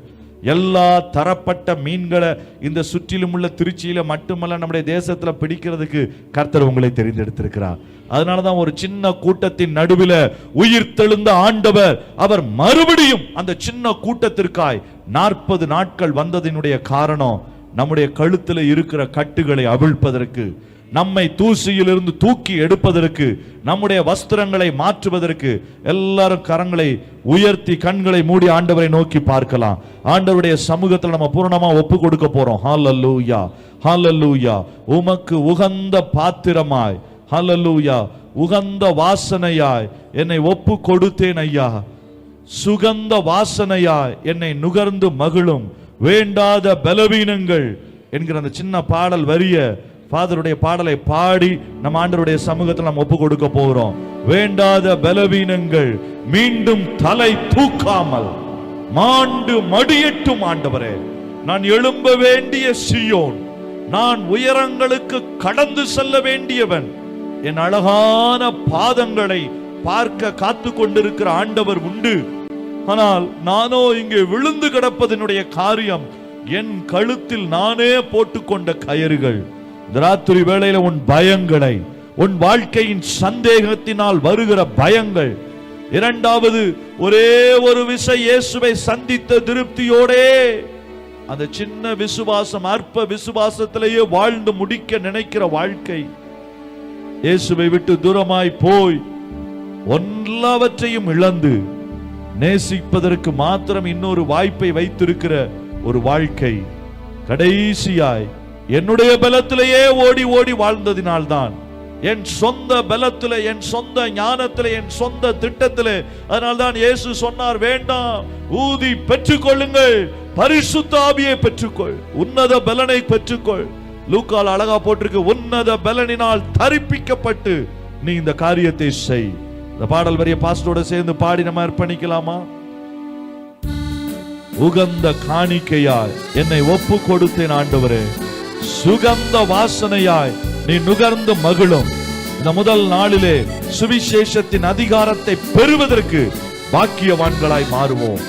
Speaker 4: எல்லா தரப்பட்ட மீன்களை இந்த சுற்றிலும் உள்ள திருச்சியில மட்டுமல்ல நம்முடைய தேசத்துல பிடிக்கிறதுக்கு கர்த்தர் உங்களை தெரிந்தெடுத்திருக்கிறார். அதனாலதான் ஒரு சின்ன கூட்டத்தின் நடுவில் உயிர் தெழுந்த ஆண்டவர் அவர் மறுபடியும் அந்த சின்ன கூட்டத்திற்காய் 40 நாட்கள் வந்ததினுடைய காரணம் நம்முடைய கழுத்துல இருக்கிற கட்டுகளை அவிழ்ப்பதற்கு, நம்மை தூசியிலிருந்து தூக்கி எடுப்பதற்கு, நம்முடைய வஸ்திரங்களை மாற்றுவதற்கு. எல்லாரும் கரங்களை உயர்த்தி கண்களை மூடி ஆண்டவரை நோக்கி பார்க்கலாம். ஆண்டவருடைய சமூகத்தில் நம்ம பூரணமா ஒப்பு கொடுக்க போறோம். ஹல்லேலூயா, ஹல்லேலூயா. உமக்கு உகந்த பாத்திரமாய், ஹல்லேலூயா, உகந்த வாசனையாய் என்னை ஒப்பு கொடுத்தேன் ஐயா. சுகந்த வாசனையாய் என்னை நுகர்ந்து மகிழும் வேண்டாத பலவீனங்கள் என்கிற அந்த சின்ன பாடல் வரிய ஃபாதருடைய பாடலை பாடி நம்ம ஆண்டவருடைய சமூகத்தில் நாம் ஒப்பு கொடுக்க போகிறோம். வேண்டாத பலவீனங்கள் மீண்டும் தலை தூக்காமல் மாண்டு மடியட்டும் ஆண்டவரே. நான் எழும்ப வேண்டிய சீயோன், நான் உயரங்களுக்கு கடந்து செல்ல வேண்டியவன். என் அழகான பாதங்களை பார்க்க காத்து கொண்டிருக்கிற ஆண்டவர் உண்டு. ஆனால் நானோ இங்கே விழுந்து கிடப்பதனுடைய காரியம் என் கழுத்தில் நானே போட்டுக்கொண்ட கயிறுகள். ராத்திரி வேளையில உன் பயங்களை, உன் வாழ்க்கையின் சந்தேகத்தினால் வருகிற பயங்கள். இரண்டாவது, ஒரே ஒரு விசை இயேசுவை சந்தித்த திருப்தியோடே அந்த சின்ன விசுவாசம், அற்ப விசுவாசத்திலேயே வாழ்ந்து முடிக்க நினைக்கிற வாழ்க்கை, இயேசுவை விட்டு தூரமாய் போய் எல்லாவற்றையும் இழந்து நேசிப்பதற்கு மாத்திரம் இன்னொரு வாய்ப்பை வைத்திருக்கிற ஒரு வாழ்க்கை. கடைசியாய் என்னுடைய பலத்திலேயே ஓடி ஓடி வாழ்ந்ததினால்தான், என் சொந்த பலத்திலே, என் சொந்த ஞானத்திலே, என் சொந்த திட்டத்திலே. அதனால்தான் இயேசு சொன்னார், வேண்டாம், ஊதி பெற்றுக்கொள்ளுங்கள், பரிசுத்த ஆவியை பெற்றுக்கொள், உன்னத பலனை பெற்றுக்கொள். லூக்கால அழகா போட்டிருக்கு, உன்னத பலனினால் தரிப்பிக்கப்பட்டு நீ இந்த காரியத்தை செய். இந்த பாடல் வரிய பாஸ்டரோட சேர்ந்து பாடி நம்ம அர்ப்பணிக்கலாமா? உகந்த காணிக்கையாய் என்னை ஒப்பு கொடுத்தேன் ஆண்டவரே, சுகந்த வாசனையாய் நீ நுகர்ந்து மகிழும். இந்த முதல் நாளிலே சுவிசேஷத்தின் அதிகாரத்தை பெறுவதற்கு பாக்கியவான்களாய் மாறுவோம்.